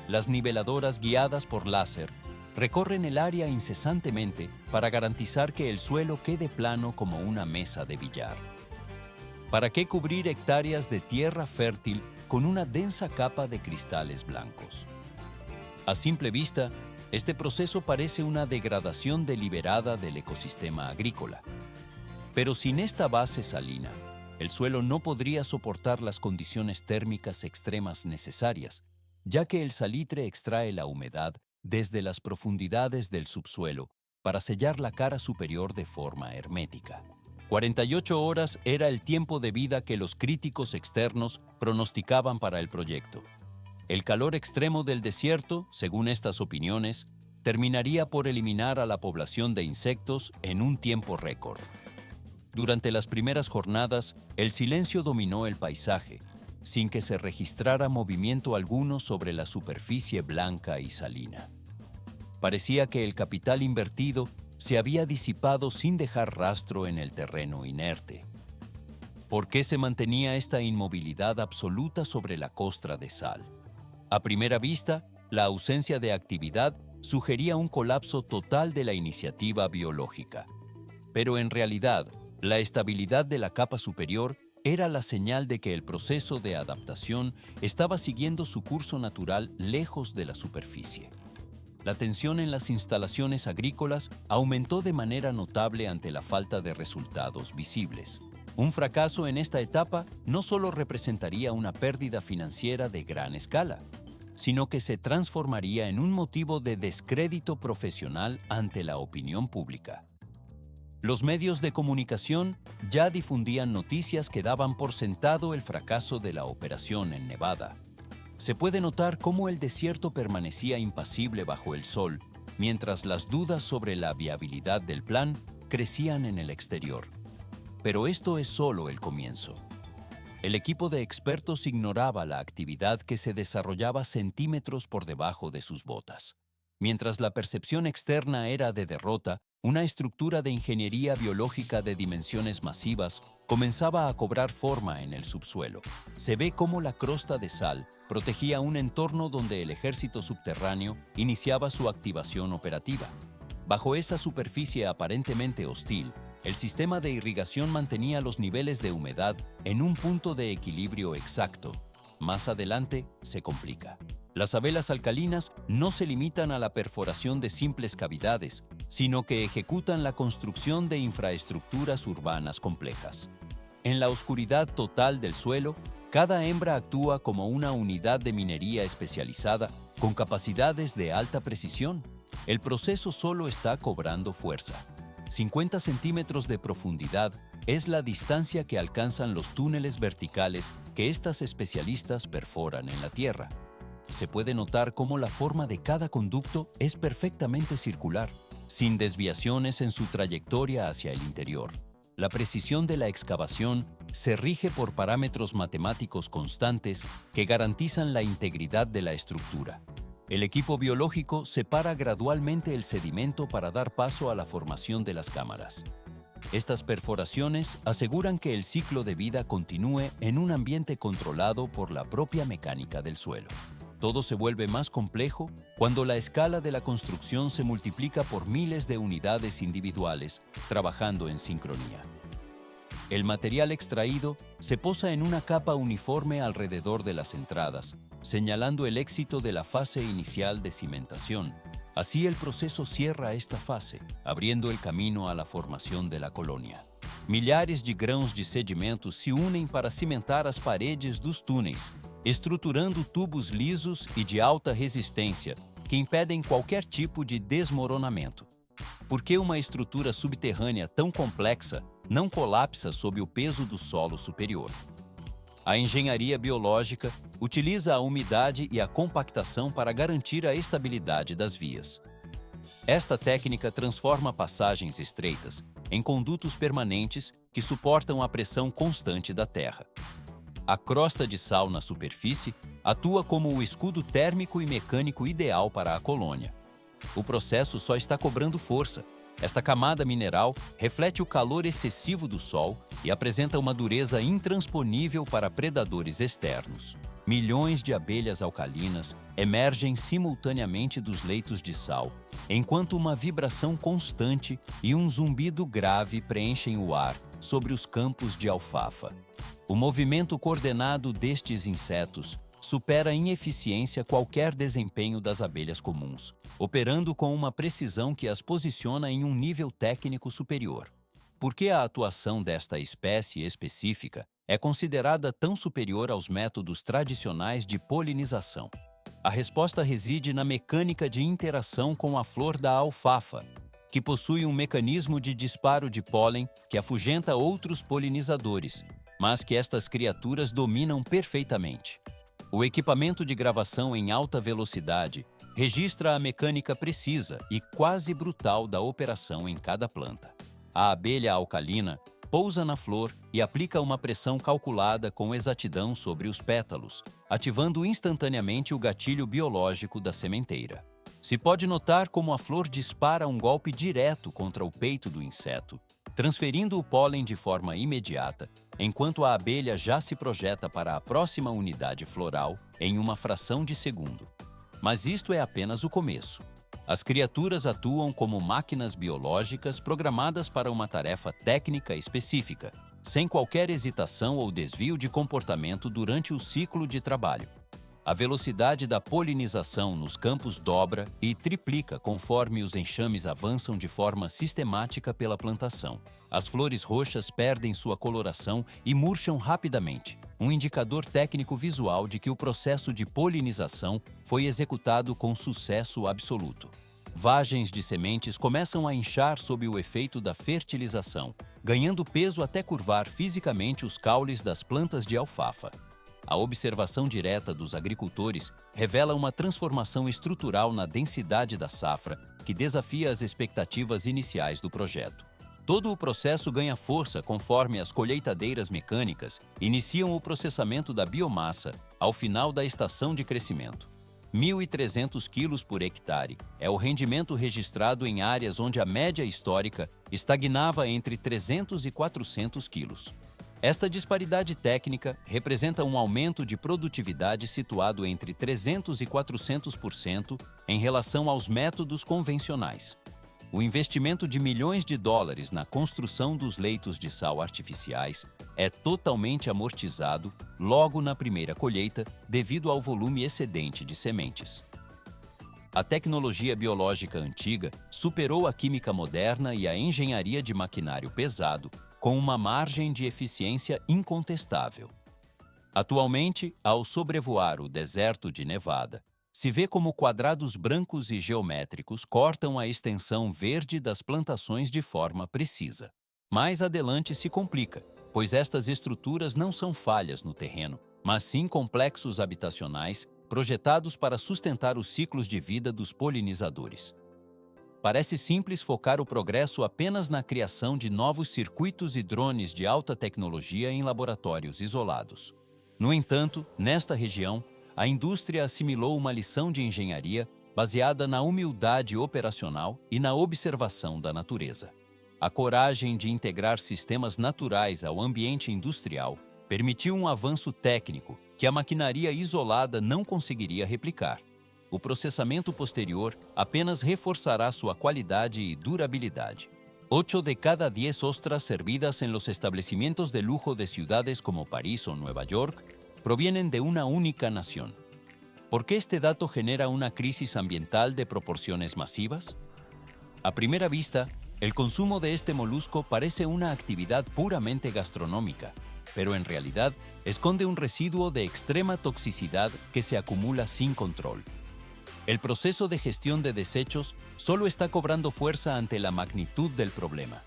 Las niveladoras guiadas por láser recorren el área incesantemente para garantizar que el suelo quede plano como una mesa de billar. ¿Para qué cubrir hectáreas de tierra fértil con una densa capa de cristales blancos? A simple vista, este proceso parece una degradación deliberada del ecosistema agrícola. Pero sin esta base salina, el suelo no podría soportar las condiciones térmicas extremas necesarias, ya que el salitre extrae la humedad desde las profundidades del subsuelo para sellar la cara superior de forma hermética. 48 horas era el tiempo de vida que los críticos externos pronosticaban para el proyecto. El calor extremo del desierto, según estas opiniones, terminaría por eliminar a la población de insectos en un tiempo récord. Durante las primeras jornadas, el silencio dominó el paisaje, sin que se registrara movimiento alguno sobre la superficie blanca y salina. Parecía que el capital invertido se había disipado sin dejar rastro en el terreno inerte. ¿Por qué se mantenía esta inmovilidad absoluta sobre la costra de sal? A primera vista, la ausencia de actividad sugería un colapso total de la iniciativa biológica. Pero en realidad, la estabilidad de la capa superior era la señal de que el proceso de adaptación estaba siguiendo su curso natural lejos de la superficie. La tensión en las instalaciones agrícolas aumentó de manera notable ante la falta de resultados visibles. Un fracaso en esta etapa no solo representaría una pérdida financiera de gran escala, sino que se transformaría en un motivo de descrédito profesional ante la opinión pública. Los medios de comunicación ya difundían noticias que daban por sentado el fracaso de la operación en Nevada. Se puede notar cómo el desierto permanecía impasible bajo el sol, mientras las dudas sobre la viabilidad del plan crecían en el exterior. Pero esto es solo el comienzo. El equipo de expertos ignoraba la actividad que se desarrollaba centímetros por debajo de sus botas. Mientras la percepción externa era de derrota, una estructura de ingeniería biológica de dimensiones masivas comenzaba a cobrar forma en el subsuelo. Se ve cómo la crosta de sal protegía un entorno donde el ejército subterráneo iniciaba su activación operativa. Bajo esa superficie aparentemente hostil, el sistema de irrigación mantenía los niveles de humedad en un punto de equilibrio exacto. Más adelante se complica. Las sabelas alcalinas no se limitan a la perforación de simples cavidades, sino que ejecutan la construcción de infraestructuras urbanas complejas. En la oscuridad total del suelo, cada hembra actúa como una unidad de minería especializada con capacidades de alta precisión. El proceso solo está cobrando fuerza. 50 centímetros de profundidad es la distancia que alcanzan los túneles verticales que estas especialistas perforan en la tierra. Se puede notar cómo la forma de cada conducto es perfectamente circular, sin desviaciones en su trayectoria hacia el interior. La precisión de la excavación se rige por parámetros matemáticos constantes que garantizan la integridad de la estructura. El equipo biológico separa gradualmente el sedimento para dar paso a la formación de las cámaras. Estas perforaciones aseguran que el ciclo de vida continúe en un ambiente controlado por la propia mecánica del suelo. Todo se vuelve más complejo cuando la escala de la construcción se multiplica por miles de unidades individuales trabajando en sincronía. El material extraído se posa en una capa uniforme alrededor de las entradas, señalando el éxito de la fase inicial de cimentación. Así el proceso cierra esta fase, abriendo el camino a la formación de la colonia. Milhares de grãos de sedimento se unem para cimentar as paredes dos túneis, estruturando tubos lisos e de alta resistência que impedem qualquer tipo de desmoronamento. Por que uma estrutura subterrânea tão complexa não colapsa sob o peso do solo superior? A engenharia biológica utiliza a umidade e a compactação para garantir a estabilidade das vias. Esta técnica transforma passagens estreitas em condutos permanentes que suportam a pressão constante da terra. A crosta de sal na superfície atua como o escudo térmico e mecânico ideal para a colônia. O processo só está cobrando força. Esta camada mineral reflete o calor excessivo do sol e apresenta uma dureza intransponível para predadores externos. Milhões de abelhas alcalinas emergem simultaneamente dos leitos de sal, enquanto uma vibração constante e um zumbido grave preenchem o ar sobre os campos de alfafa. O movimento coordenado destes insetos supera em eficiência qualquer desempenho das abelhas comuns, operando com uma precisão que as posiciona em um nível técnico superior. Por que a atuação desta espécie específica é considerada tão superior aos métodos tradicionais de polinização? A resposta reside na mecânica de interação com a flor da alfafa, que possui um mecanismo de disparo de pólen que afugenta outros polinizadores, mas que estas criaturas dominam perfeitamente. O equipamento de gravação em alta velocidade registra a mecânica precisa e quase brutal da operação em cada planta. A abelha alcalina pousa na flor e aplica uma pressão calculada com exatidão sobre os pétalos, ativando instantaneamente o gatilho biológico da sementeira. Se pode notar como a flor dispara um golpe direto contra o peito do inseto, transferindo o pólen de forma imediata, enquanto a abelha já se projeta para a próxima unidade floral em uma fração de segundo. Mas isto é apenas o começo. As criaturas atuam como máquinas biológicas programadas para uma tarefa técnica específica, sem qualquer hesitação ou desvio de comportamento durante o ciclo de trabalho. A velocidade da polinização nos campos dobra e triplica conforme os enxames avançam de forma sistemática pela plantação. As flores roxas perdem sua coloração e murcham rapidamente, um indicador técnico visual de que o processo de polinização foi executado com sucesso absoluto. Vagens de sementes começam a inchar sob o efeito da fertilização, ganhando peso até curvar fisicamente os caules das plantas de alfafa. A observação direta dos agricultores revela uma transformação estrutural na densidade da safra que desafia as expectativas iniciais do projeto. Todo o processo ganha força conforme as colheitadeiras mecânicas iniciam o processamento da biomassa ao final da estação de crescimento. 1.300 quilos por hectare é o rendimento registrado em áreas onde a média histórica estagnava entre 300 e 400 quilos. Esta disparidade técnica representa um aumento de produtividade situado entre 300 e 400% em relação aos métodos convencionais. O investimento de milhões de dólares na construção dos leitos de sal artificiais é totalmente amortizado logo na primeira colheita devido ao volume excedente de sementes. A tecnologia biológica antiga superou a química moderna e a engenharia de maquinário pesado com uma margem de eficiência incontestável. Atualmente, ao sobrevoar o deserto de Nevada, se vê como quadrados brancos e geométricos cortam a extensão verde das plantações de forma precisa. Mais adelante se complica, pois estas estruturas não são falhas no terreno, mas sim complexos habitacionais projetados para sustentar os ciclos de vida dos polinizadores. Parece simples focar o progresso apenas na criação de novos circuitos e drones de alta tecnologia em laboratórios isolados. No entanto, nesta região, a indústria assimilou uma lição de engenharia baseada na humildade operacional e na observação da natureza. A coragem de integrar sistemas naturais ao ambiente industrial permitiu um avanço técnico que a maquinaria isolada não conseguiria replicar. O processamento posterior apenas reforçará sua qualidade e durabilidade. 8 de cada 10 ostras servidas en los establecimientos de lujo de ciudades como París o Nueva York provienen de una única nación. ¿Por qué este dato genera una crisis ambiental de proporciones masivas? A primera vista, el consumo de este molusco parece una actividad puramente gastronómica, pero en realidad esconde un residuo de extrema toxicidad que se acumula sin control. El proceso de gestión de desechos solo está cobrando fuerza ante la magnitud del problema.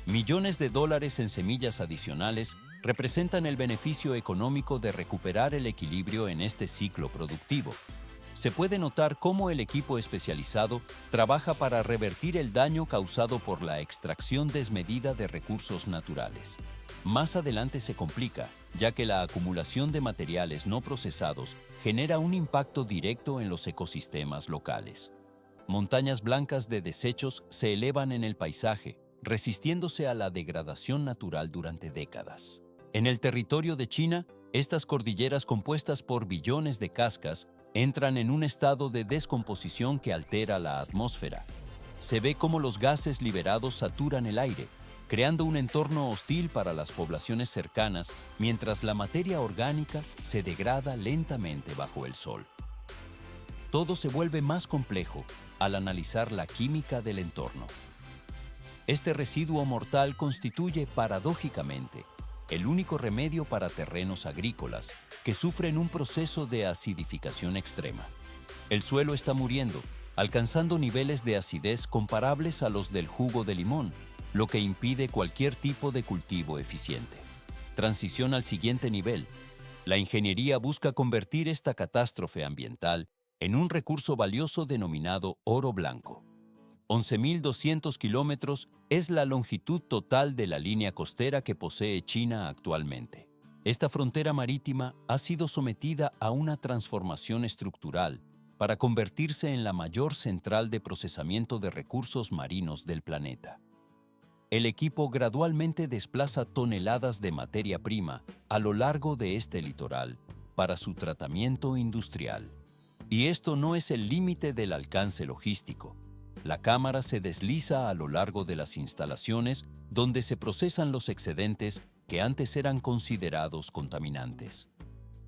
Millones de dólares en semillas adicionales representan el beneficio económico de recuperar el equilibrio en este ciclo productivo. Se puede notar cómo el equipo especializado trabaja para revertir el daño causado por la extracción desmedida de recursos naturales. Más adelante se complica, ya que la acumulación de materiales no procesados genera un impacto directo en los ecosistemas locales. Montañas blancas de desechos se elevan en el paisaje, resistiéndose a la degradación natural durante décadas. En el territorio de China, Estas cordilleras compuestas por billones de cascas entran en un estado de descomposición que altera la atmósfera. Se ve cómo los gases liberados saturan el aire, creando un entorno hostil para las poblaciones cercanas, mientras la materia orgánica se degrada lentamente bajo el sol. Todo se vuelve más complejo al analizar la química del entorno. Este residuo mortal constituye, paradójicamente, el único remedio para terrenos agrícolas que sufren un proceso de acidificación extrema. El suelo está muriendo, alcanzando niveles de acidez comparables a los del jugo de limón, lo que impide cualquier tipo de cultivo eficiente. Transición al siguiente nivel. La ingeniería busca convertir esta catástrofe ambiental en un recurso valioso denominado oro blanco. 11.200 kilómetros es la longitud total de la línea costera que posee China actualmente. Esta frontera marítima ha sido sometida a una transformación estructural para convertirse en la mayor central de procesamiento de recursos marinos del planeta. El equipo gradualmente desplaza toneladas de materia prima a lo largo de este litoral para su tratamiento industrial. Y esto no es el límite del alcance logístico. La cámara se desliza a lo largo de las instalaciones donde se procesan los excedentes que antes eran considerados contaminantes.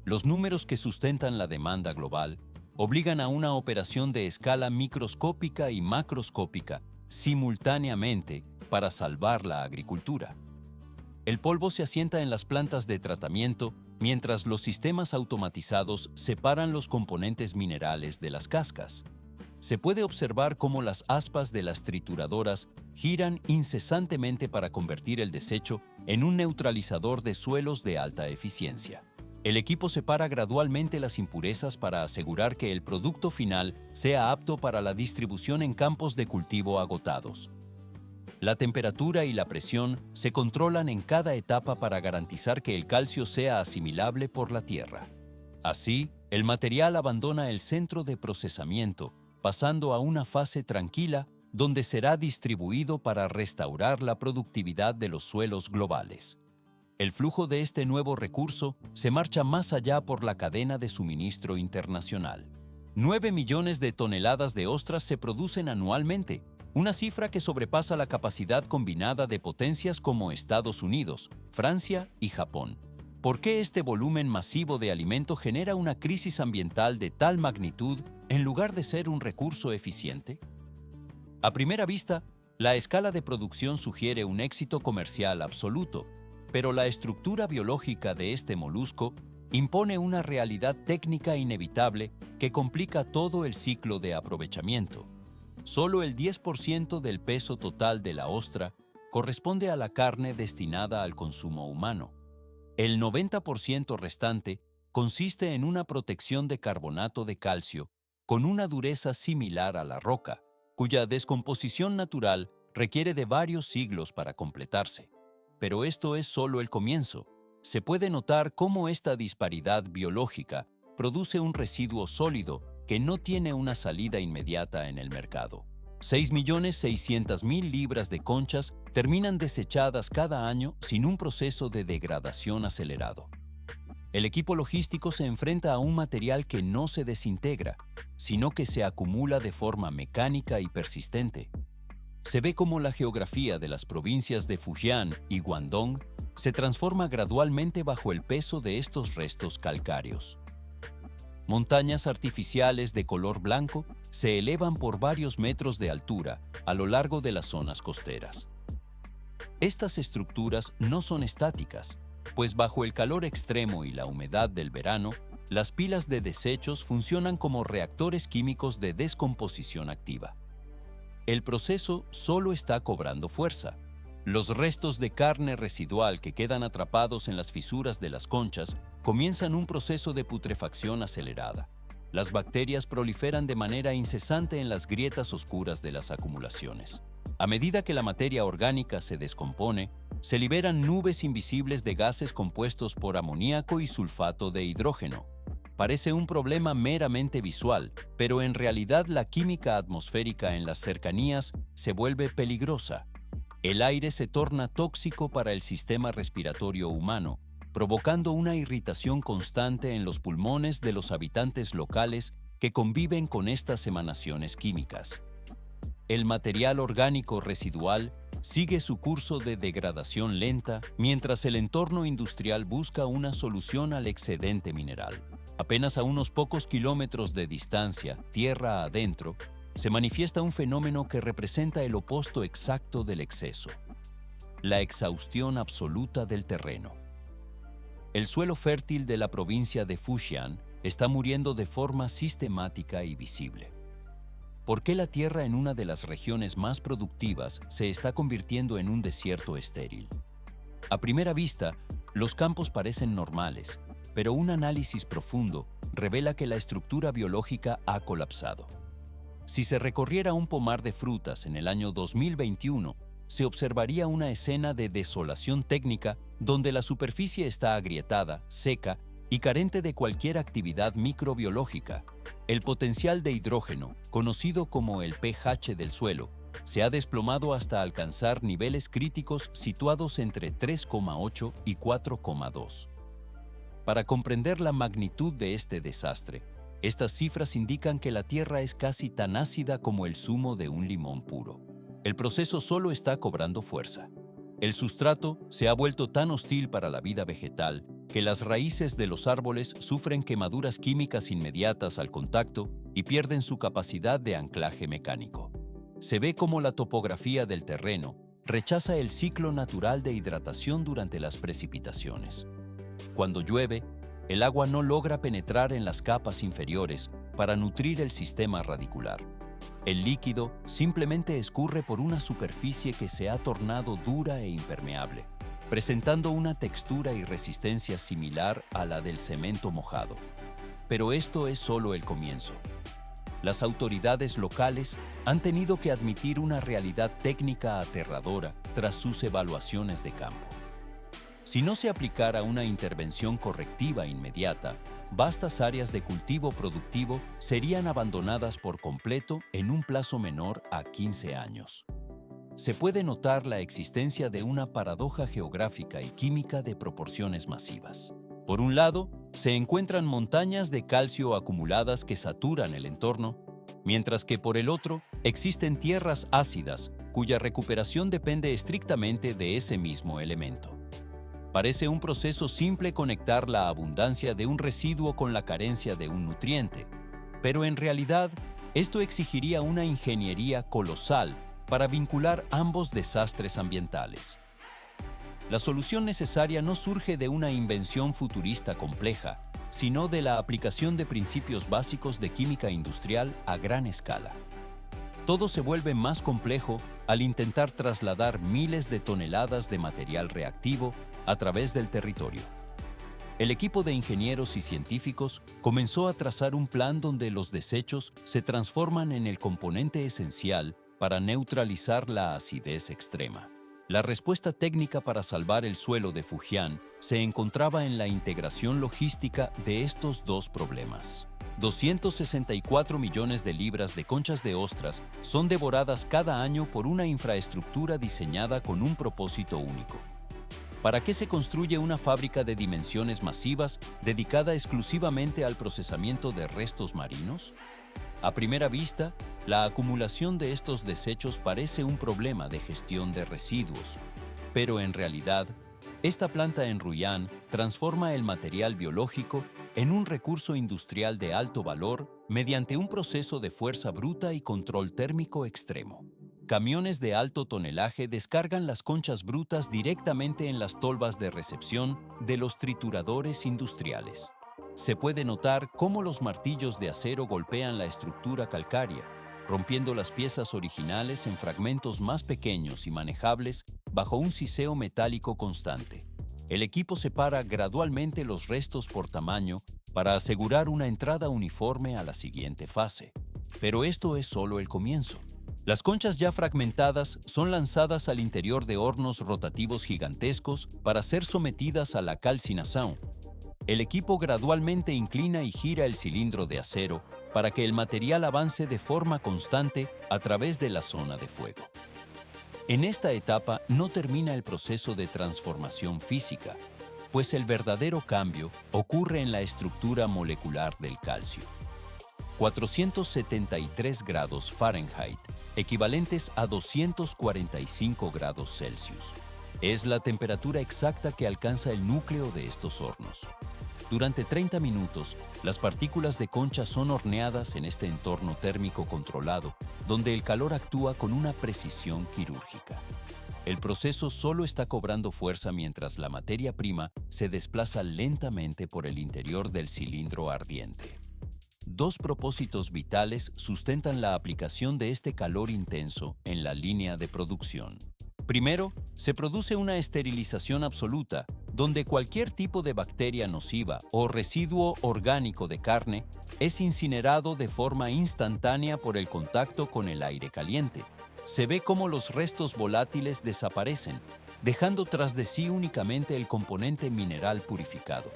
Los números que sustentan la demanda global obligan a una operación de escala microscópica y macroscópica simultáneamente para salvar la agricultura. El polvo se asienta en las plantas de tratamiento mientras los sistemas automatizados separan los componentes minerales de las cascas. Se puede observar cómo las aspas de las trituradoras giran incesantemente para convertir el desecho en un neutralizador de suelos de alta eficiencia. El equipo separa gradualmente las impurezas para asegurar que el producto final sea apto para la distribución en campos de cultivo agotados. La temperatura y la presión se controlan en cada etapa para garantizar que el calcio sea asimilable por la tierra. Así, el material abandona el centro de procesamiento, pasando a una fase tranquila donde será distribuido para restaurar la productividad de los suelos globales. El flujo de este nuevo recurso se marcha más allá por la cadena de suministro internacional. 9 millones de toneladas de ostras se producen anualmente, una cifra que sobrepasa la capacidad combinada de potencias como Estados Unidos, Francia y Japón. ¿Por qué este volumen masivo de alimento genera una crisis ambiental de tal magnitud en lugar de ser un recurso eficiente? A primera vista, la escala de producción sugiere un éxito comercial absoluto, pero la estructura biológica de este molusco impone una realidad técnica inevitable que complica todo el ciclo de aprovechamiento. Solo el 10% del peso total de la ostra corresponde a la carne destinada al consumo humano. El 90% restante consiste en una protección de carbonato de calcio con una dureza similar a la roca, cuya descomposición natural requiere de varios siglos para completarse. Pero esto es solo el comienzo. Se puede notar cómo esta disparidad biológica produce un residuo sólido que no tiene una salida inmediata en el mercado. 6.600.000 libras de conchas terminan desechadas cada año sin un proceso de degradación acelerado. El equipo logístico se enfrenta a un material que no se desintegra, sino que se acumula de forma mecánica y persistente. Se ve cómo la geografía de las provincias de Fujian y Guangdong se transforma gradualmente bajo el peso de estos restos calcáreos. Montañas artificiales de color blanco se elevan por varios metros de altura a lo largo de las zonas costeras. Estas estructuras no son estáticas, pues bajo el calor extremo y la humedad del verano, las pilas de desechos funcionan como reactores químicos de descomposición activa. El proceso solo está cobrando fuerza. Los restos de carne residual que quedan atrapados en las fisuras de las conchas comienzan un proceso de putrefacción acelerada. Las bacterias proliferan de manera incesante en las grietas oscuras de las acumulaciones. A medida que la materia orgánica se descompone, se liberan nubes invisibles de gases compuestos por amoníaco y sulfato de hidrógeno. Parece un problema meramente visual, pero en realidad la química atmosférica en las cercanías se vuelve peligrosa. El aire se torna tóxico para el sistema respiratorio humano provocando una irritación constante en los pulmones de los habitantes locales que conviven con estas emanaciones químicas. El material orgánico residual sigue su curso de degradación lenta mientras el entorno industrial busca una solución al excedente mineral. Apenas a unos pocos kilómetros de distancia, tierra adentro, se manifiesta un fenómeno que representa el opuesto exacto del exceso: la exhaustión absoluta del terreno. El suelo fértil de la provincia de Fujian está muriendo de forma sistemática y visible. ¿Por qué la tierra en una de las regiones más productivas se está convirtiendo en un desierto estéril? A primera vista, los campos parecen normales, pero un análisis profundo revela que la estructura biológica ha colapsado. Si se recorriera un pomar de frutas en el año 2021, se observaría una escena de desolación técnica donde la superficie está agrietada, seca y carente de cualquier actividad microbiológica. El potencial de hidrógeno, conocido como el pH del suelo, se ha desplomado hasta alcanzar niveles críticos situados entre 3,8 y 4,2. Para comprender la magnitud de este desastre, estas cifras indican que la tierra es casi tan ácida como el zumo de un limón puro. El proceso solo está cobrando fuerza. El sustrato se ha vuelto tan hostil para la vida vegetal que las raíces de los árboles sufren quemaduras químicas inmediatas al contacto y pierden su capacidad de anclaje mecánico. Se ve cómo la topografía del terreno rechaza el ciclo natural de hidratación durante las precipitaciones. Cuando llueve, el agua no logra penetrar en las capas inferiores para nutrir el sistema radicular. El líquido simplemente escurre por una superficie que se ha tornado dura e impermeable, presentando una textura y resistencia similar a la del cemento mojado. Pero esto es solo el comienzo. Las autoridades locales han tenido que admitir una realidad técnica aterradora tras sus evaluaciones de campo. Si no se aplicara una intervención correctiva inmediata, vastas áreas de cultivo productivo serían abandonadas por completo en un plazo menor a 15 años. Se puede notar la existencia de una paradoja geográfica y química de proporciones masivas. Por un lado, se encuentran montañas de calcio acumuladas que saturan el entorno, mientras que por el otro existen tierras ácidas cuya recuperación depende estrictamente de ese mismo elemento. Parece un proceso simple conectar la abundancia de un residuo con la carencia de un nutriente, pero en realidad esto exigiría una ingeniería colosal para vincular ambos desastres ambientales. La solución necesaria no surge de una invención futurista compleja, sino de la aplicación de principios básicos de química industrial a gran escala. Todo se vuelve más complejo al intentar trasladar miles de toneladas de material reactivo a través del territorio. El equipo de ingenieros y científicos comenzó a trazar un plan donde los desechos se transforman en el componente esencial para neutralizar la acidez extrema. La respuesta técnica para salvar el suelo de Fujian se encontraba en la integración logística de estos dos problemas. 264 millones de libras de conchas de ostras son devoradas cada año por una infraestructura diseñada con un propósito único. ¿Para qué se construye una fábrica de dimensiones masivas dedicada exclusivamente al procesamiento de restos marinos? A primera vista, la acumulación de estos desechos parece un problema de gestión de residuos, pero en realidad, esta planta en Ruiyán transforma el material biológico en un recurso industrial de alto valor mediante un proceso de fuerza bruta y control térmico extremo. Camiones de alto tonelaje descargan las conchas brutas directamente en las tolvas de recepción de los trituradores industriales. Se puede notar cómo los martillos de acero golpean la estructura calcárea, rompiendo las piezas originales en fragmentos más pequeños y manejables bajo un siseo metálico constante. El equipo separa gradualmente los restos por tamaño para asegurar una entrada uniforme a la siguiente fase. Pero esto es solo el comienzo. Las conchas ya fragmentadas son lanzadas al interior de hornos rotativos gigantescos para ser sometidas a la calcinación. El equipo gradualmente inclina y gira el cilindro de acero para que el material avance de forma constante a través de la zona de fuego. En esta etapa no termina el proceso de transformación física. pues el verdadero cambio ocurre en la estructura molecular del calcio. 473 grados Fahrenheit, equivalentes a 245 grados Celsius. Es la temperatura exacta que alcanza el núcleo de estos hornos. Durante 30 minutos, las partículas de concha son horneadas en este entorno térmico controlado, donde el calor actúa con una precisión quirúrgica. El proceso solo está cobrando fuerza mientras la materia prima se desplaza lentamente por el interior del cilindro ardiente. Dos propósitos vitales sustentan la aplicación de este calor intenso en la línea de producción. Primero, se produce una esterilización absoluta, donde cualquier tipo de bacteria nociva o residuo orgánico de carne es incinerado de forma instantánea por el contacto con el aire caliente. Se ve cómo los restos volátiles desaparecen, dejando tras de sí únicamente el componente mineral purificado.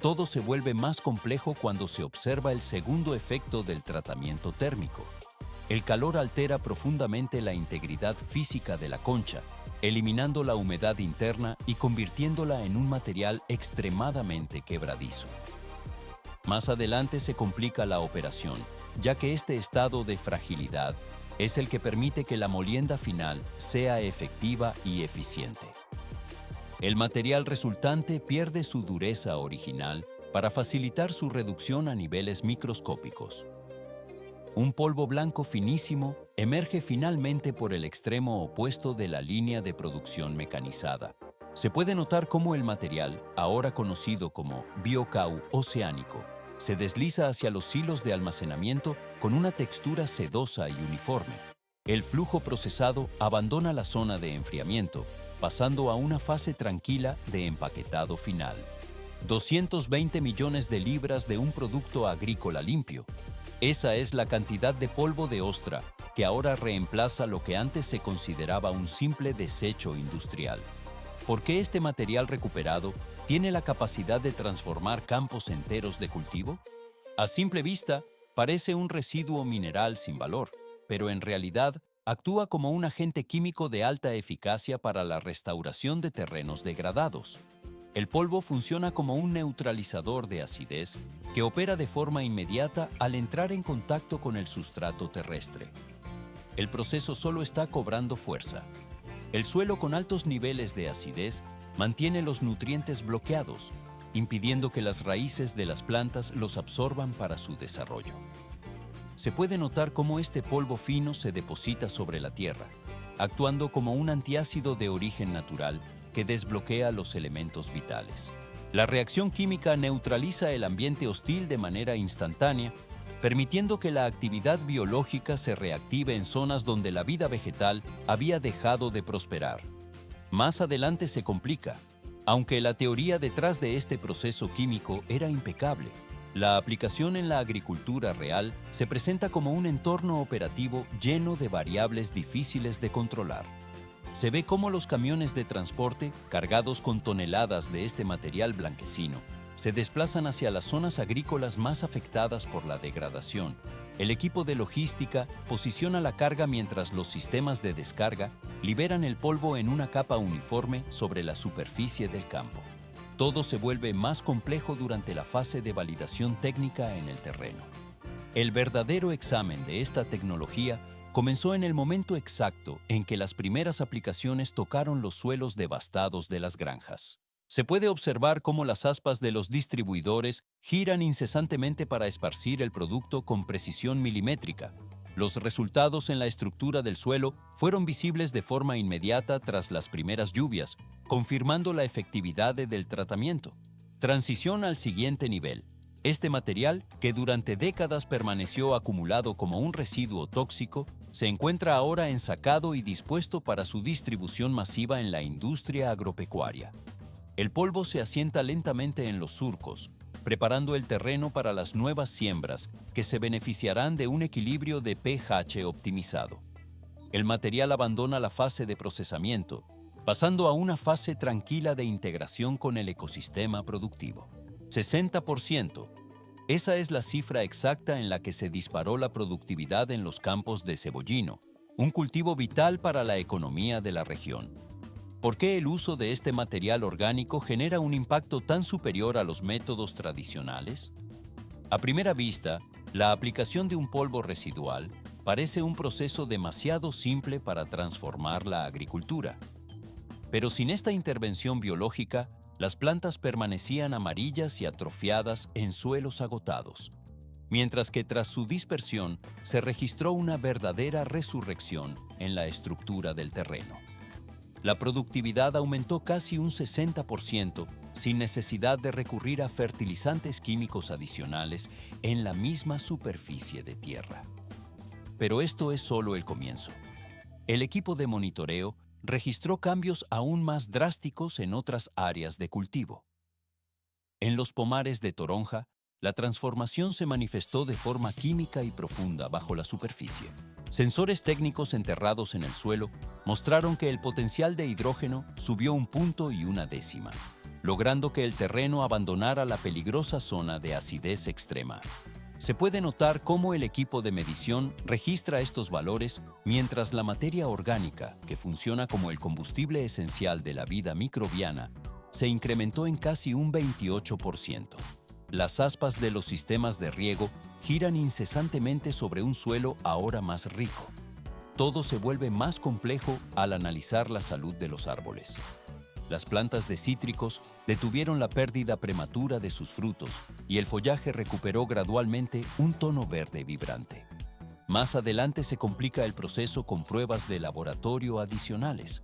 Todo se vuelve más complejo cuando se observa el segundo efecto del tratamiento térmico. El calor altera profundamente la integridad física de la concha, eliminando la humedad interna y convirtiéndola en un material extremadamente quebradizo. Más adelante se complica la operación, ya que este estado de fragilidad es el que permite que la molienda final sea efectiva y eficiente. El material resultante pierde su dureza original para facilitar su reducción a niveles microscópicos. Un polvo blanco finísimo emerge finalmente por el extremo opuesto de la línea de producción mecanizada. Se puede notar cómo el material, ahora conocido como biocau oceánico, se desliza hacia los silos de almacenamiento con una textura sedosa y uniforme. El flujo procesado abandona la zona de enfriamiento, pasando a una fase tranquila de empaquetado final. 220 millones de libras de un producto agrícola limpio. Esa es la cantidad de polvo de ostra que ahora reemplaza lo que antes se consideraba un simple desecho industrial. ¿Por qué este material recuperado tiene la capacidad de transformar campos enteros de cultivo? A simple vista, parece un residuo mineral sin valor, pero en realidad actúa como un agente químico de alta eficacia para la restauración de terrenos degradados. El polvo funciona como un neutralizador de acidez que opera de forma inmediata al entrar en contacto con el sustrato terrestre. El proceso solo está cobrando fuerza. El suelo con altos niveles de acidez mantiene los nutrientes bloqueados, impidiendo que las raíces de las plantas los absorban para su desarrollo. Se puede notar cómo este polvo fino se deposita sobre la tierra, actuando como un antiácido de origen natural que desbloquea los elementos vitales. La reacción química neutraliza el ambiente hostil de manera instantánea, permitiendo que la actividad biológica se reactive en zonas donde la vida vegetal había dejado de prosperar. Más adelante se complica. Aunque la teoría detrás de este proceso químico era impecable, la aplicación en la agricultura real se presenta como un entorno operativo lleno de variables difíciles de controlar. Se ve cómo los camiones de transporte, cargados con toneladas de este material blanquecino, se desplazan hacia las zonas agrícolas más afectadas por la degradación. El equipo de logística posiciona la carga mientras los sistemas de descarga liberan el polvo en una capa uniforme sobre la superficie del campo. Todo se vuelve más complejo durante la fase de validación técnica en el terreno. El verdadero examen de esta tecnología comenzó en el momento exacto en que las primeras aplicaciones tocaron los suelos devastados de las granjas. Se puede observar cómo las aspas de los distribuidores giran incesantemente para esparcir el producto con precisión milimétrica. Los resultados en la estructura del suelo fueron visibles de forma inmediata tras las primeras lluvias, confirmando la efectividad del tratamiento. Transición al siguiente nivel. Este material, que durante décadas permaneció acumulado como un residuo tóxico, se encuentra ahora ensacado y dispuesto para su distribución masiva en la industria agropecuaria. El polvo se asienta lentamente en los surcos, preparando el terreno para las nuevas siembras que se beneficiarán de un equilibrio de pH optimizado. El material abandona la fase de procesamiento, pasando a una fase tranquila de integración con el ecosistema productivo. 60%. Esa es la cifra exacta en la que se disparó la productividad en los campos de cebollino, un cultivo vital para la economía de la región. ¿Por qué el uso de este material orgánico genera un impacto tan superior a los métodos tradicionales? A primera vista, la aplicación de un polvo residual parece un proceso demasiado simple para transformar la agricultura. Pero sin esta intervención biológica, las plantas permanecían amarillas y atrofiadas en suelos agotados, mientras que tras su dispersión se registró una verdadera resurrección en la estructura del terreno. La productividad aumentó casi un 60% sin necesidad de recurrir a fertilizantes químicos adicionales en la misma superficie de tierra. Pero esto es solo el comienzo. El equipo de monitoreo registró cambios aún más drásticos en otras áreas de cultivo. En los pomares de toronja, la transformación se manifestó de forma química y profunda bajo la superficie. Sensores técnicos enterrados en el suelo mostraron que el potencial de hidrógeno subió 1,1, logrando que el terreno abandonara la peligrosa zona de acidez extrema. Se puede notar cómo el equipo de medición registra estos valores mientras la materia orgánica, que funciona como el combustible esencial de la vida microbiana, se incrementó en casi un 28%. Las aspas de los sistemas de riego giran incesantemente sobre un suelo ahora más rico. Todo se vuelve más complejo al analizar la salud de los árboles. Las plantas de cítricos detuvieron la pérdida prematura de sus frutos y el follaje recuperó gradualmente un tono verde vibrante. Más adelante se complica el proceso con pruebas de laboratorio adicionales.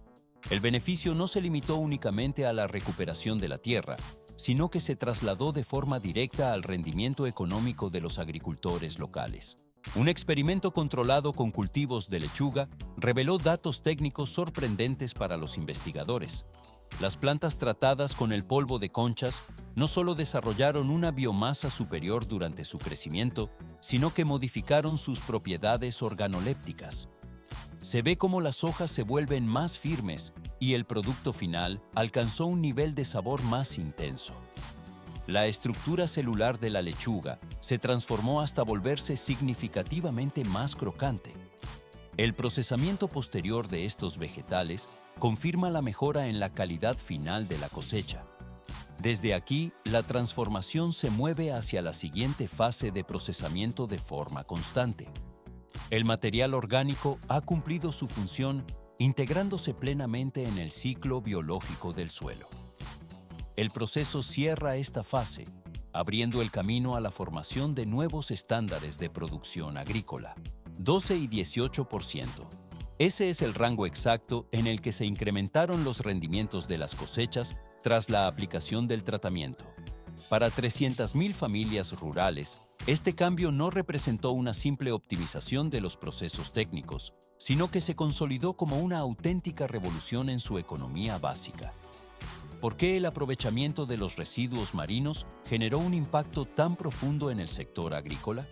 El beneficio no se limitó únicamente a la recuperación de la tierra, sino que se trasladó de forma directa al rendimiento económico de los agricultores locales. Un experimento controlado con cultivos de lechuga reveló datos técnicos sorprendentes para los investigadores. Las plantas tratadas con el polvo de conchas no solo desarrollaron una biomasa superior durante su crecimiento, sino que modificaron sus propiedades organolépticas. Se ve cómo las hojas se vuelven más firmes y el producto final alcanzó un nivel de sabor más intenso. La estructura celular de la lechuga se transformó hasta volverse significativamente más crocante. El procesamiento posterior de estos vegetales confirma la mejora en la calidad final de la cosecha. Desde aquí, la transformación se mueve hacia la siguiente fase de procesamiento de forma constante. El material orgánico ha cumplido su función integrándose plenamente en el ciclo biológico del suelo. El proceso cierra esta fase, abriendo el camino a la formación de nuevos estándares de producción agrícola. 12 y 18%. Ese es el rango exacto en el que se incrementaron los rendimientos de las cosechas tras la aplicación del tratamiento. Para 300.000 familias rurales, este cambio no representó una simple optimización de los procesos técnicos, sino que se consolidó como una auténtica revolución en su economía básica. ¿Por qué el aprovechamiento de los residuos marinos generó un impacto tan profundo en el sector agrícola?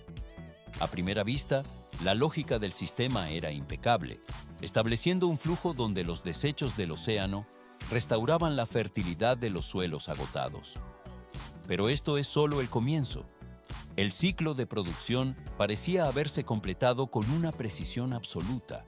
A primera vista, la lógica del sistema era impecable, estableciendo un flujo donde los desechos del océano restauraban la fertilidad de los suelos agotados. Pero esto es solo el comienzo. El ciclo de producción parecía haberse completado con una precisión absoluta,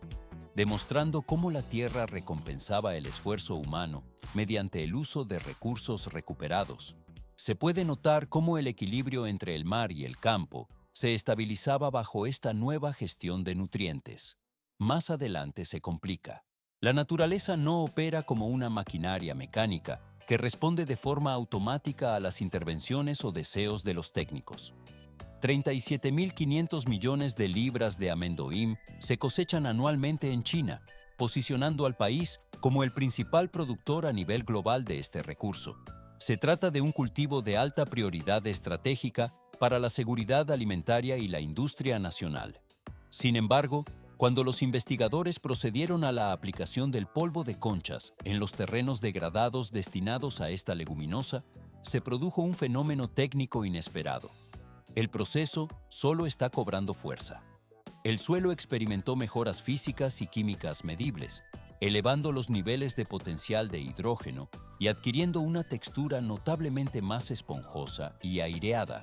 demostrando cómo la tierra recompensaba el esfuerzo humano mediante el uso de recursos recuperados. Se puede notar cómo el equilibrio entre el mar y el campo se estabilizaba bajo esta nueva gestión de nutrientes. Más adelante se complica. La naturaleza no opera como una maquinaria mecánica que responde de forma automática a las intervenciones o deseos de los técnicos. 37.500 millones de libras de amendoim se cosechan anualmente en China, posicionando al país como el principal productor a nivel global de este recurso. Se trata de un cultivo de alta prioridad estratégica para la seguridad alimentaria y la industria nacional. Sin embargo, cuando los investigadores procedieron a la aplicación del polvo de conchas en los terrenos degradados destinados a esta leguminosa, se produjo un fenómeno técnico inesperado. El proceso solo está cobrando fuerza. El suelo experimentó mejoras físicas y químicas medibles, elevando los niveles de potencial de hidrógeno y adquiriendo una textura notablemente más esponjosa y aireada.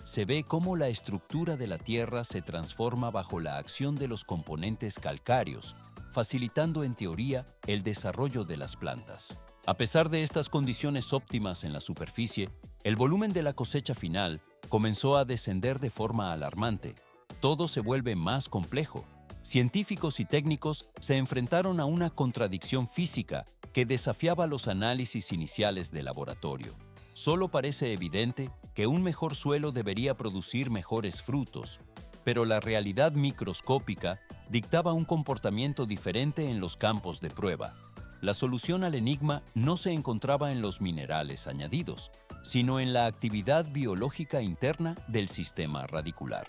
Se ve cómo la estructura de la tierra se transforma bajo la acción de los componentes calcáreos, facilitando en teoría el desarrollo de las plantas. A pesar de estas condiciones óptimas en la superficie, el volumen de la cosecha final comenzó a descender de forma alarmante. Todo se vuelve más complejo. Científicos y técnicos se enfrentaron a una contradicción física que desafiaba los análisis iniciales de laboratorio. Solo parece evidente que un mejor suelo debería producir mejores frutos, pero la realidad microscópica dictaba un comportamiento diferente en los campos de prueba. La solución al enigma no se encontraba en los minerales añadidos, sino en la actividad biológica interna del sistema radicular.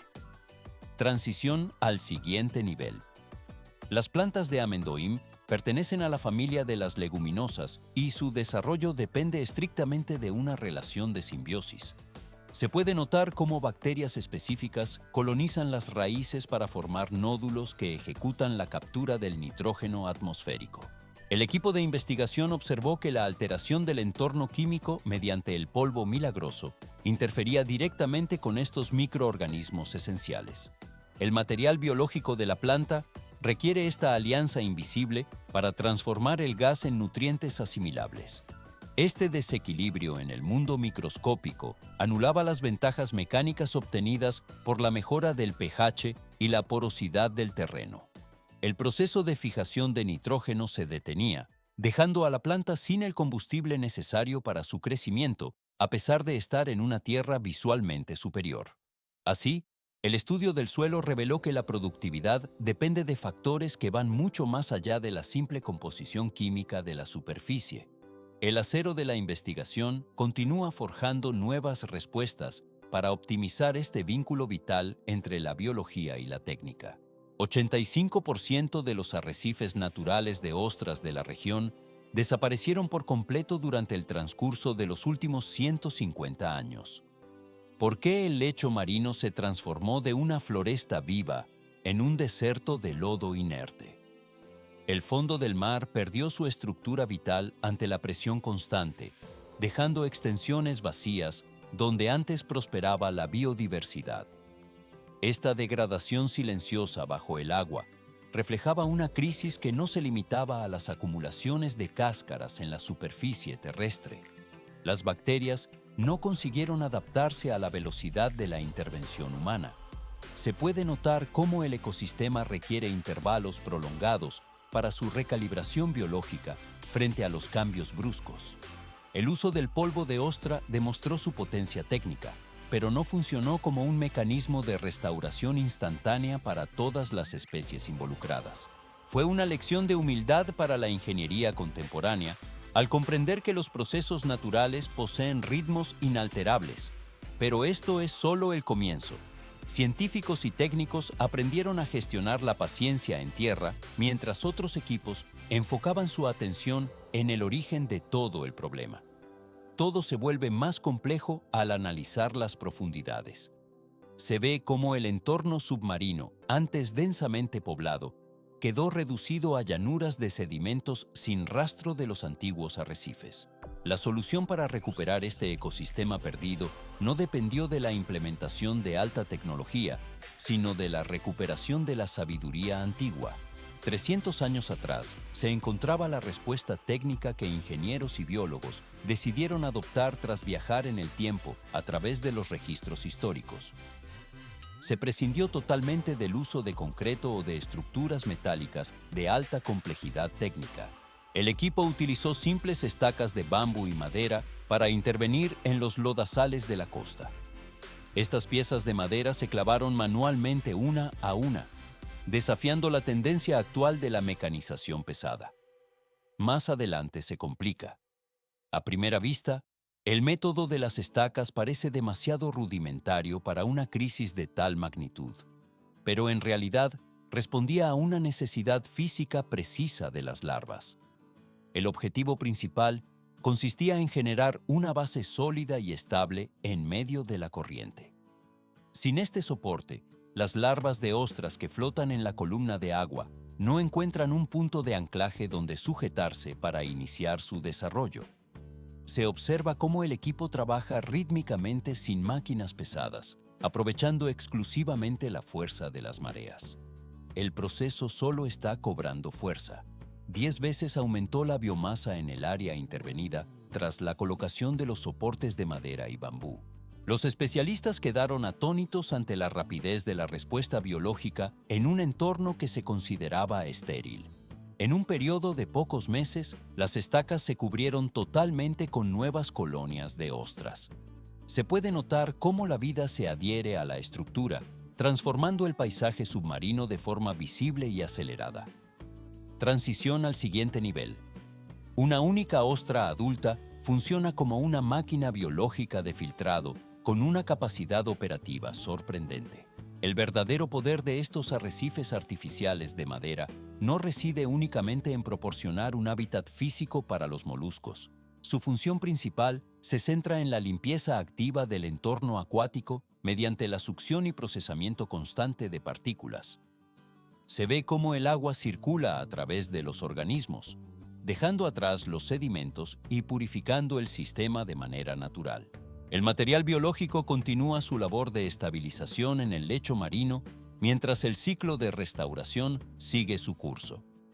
Transición al siguiente nivel. Las plantas de amendoim pertenecen a la familia de las leguminosas y su desarrollo depende estrictamente de una relación de simbiosis. Se puede notar cómo bacterias específicas colonizan las raíces para formar nódulos que ejecutan la captura del nitrógeno atmosférico. El equipo de investigación observó que la alteración del entorno químico mediante el polvo milagroso interfería directamente con estos microorganismos esenciales. El material biológico de la planta requiere esta alianza invisible para transformar el gas en nutrientes asimilables. Este desequilibrio en el mundo microscópico anulaba las ventajas mecánicas obtenidas por la mejora del pH y la porosidad del terreno. El proceso de fijación de nitrógeno se detenía, dejando a la planta sin el combustible necesario para su crecimiento, a pesar de estar en una tierra visualmente superior. Así, el estudio del suelo reveló que la productividad depende de factores que van mucho más allá de la simple composición química de la superficie. El acero de la investigación continúa forjando nuevas respuestas para optimizar este vínculo vital entre la biología y la técnica. 85% de los arrecifes naturales de ostras de la región desaparecieron por completo durante el transcurso de los últimos 150 años. ¿Por qué el lecho marino se transformó de una floresta viva en un desierto de lodo inerte? El fondo del mar perdió su estructura vital ante la presión constante, dejando extensiones vacías donde antes prosperaba la biodiversidad. Esta degradación silenciosa bajo el agua reflejaba una crisis que no se limitaba a las acumulaciones de cáscaras en la superficie terrestre. Las bacterias no consiguieron adaptarse a la velocidad de la intervención humana. Se puede notar cómo el ecosistema requiere intervalos prolongados para su recalibración biológica frente a los cambios bruscos. El uso del polvo de ostra demostró su potencia técnica, pero no funcionó como un mecanismo de restauración instantánea para todas las especies involucradas. Fue una lección de humildad para la ingeniería contemporánea al comprender que los procesos naturales poseen ritmos inalterables. Pero esto es solo el comienzo. Científicos y técnicos aprendieron a gestionar la paciencia en tierra, mientras otros equipos enfocaban su atención en el origen de todo el problema. Todo se vuelve más complejo al analizar las profundidades. Se ve cómo el entorno submarino, antes densamente poblado, quedó reducido a llanuras de sedimentos sin rastro de los antiguos arrecifes. La solución para recuperar este ecosistema perdido no dependió de la implementación de alta tecnología, sino de la recuperación de la sabiduría antigua. 300 años atrás, se encontraba la respuesta técnica que ingenieros y biólogos decidieron adoptar tras viajar en el tiempo a través de los registros históricos. Se prescindió totalmente del uso de concreto o de estructuras metálicas de alta complejidad técnica. El equipo utilizó simples estacas de bambú y madera para intervenir en los lodazales de la costa. Estas piezas de madera se clavaron manualmente una a una, desafiando la tendencia actual de la mecanización pesada. Más adelante se complica. A primera vista, el método de las estacas parece demasiado rudimentario para una crisis de tal magnitud, pero en realidad respondía a una necesidad física precisa de las larvas. El objetivo principal consistía en generar una base sólida y estable en medio de la corriente. Sin este soporte, las larvas de ostras que flotan en la columna de agua no encuentran un punto de anclaje donde sujetarse para iniciar su desarrollo. Se observa cómo el equipo trabaja rítmicamente sin máquinas pesadas, aprovechando exclusivamente la fuerza de las mareas. el proceso solo está cobrando fuerza. 10 veces aumentó la biomasa en el área intervenida tras la colocación de los soportes de madera y bambú. Los especialistas quedaron atónitos ante la rapidez de la respuesta biológica en un entorno que se consideraba estéril. En un periodo de pocos meses, las estacas se cubrieron totalmente con nuevas colonias de ostras. Se puede notar cómo la vida se adhiere a la estructura, transformando el paisaje submarino de forma visible y acelerada. Transición al siguiente nivel. Una única ostra adulta funciona como una máquina biológica de filtrado con una capacidad operativa sorprendente. El verdadero poder de estos arrecifes artificiales de madera no reside únicamente en proporcionar un hábitat físico para los moluscos. Su función principal se centra en la limpieza activa del entorno acuático mediante la succión y procesamiento constante de partículas. Se ve cómo el agua circula a través de los organismos, dejando atrás los sedimentos y purificando el sistema de manera natural. El material biológico continúa su labor de estabilización en el lecho marino mientras el ciclo de restauración sigue su curso.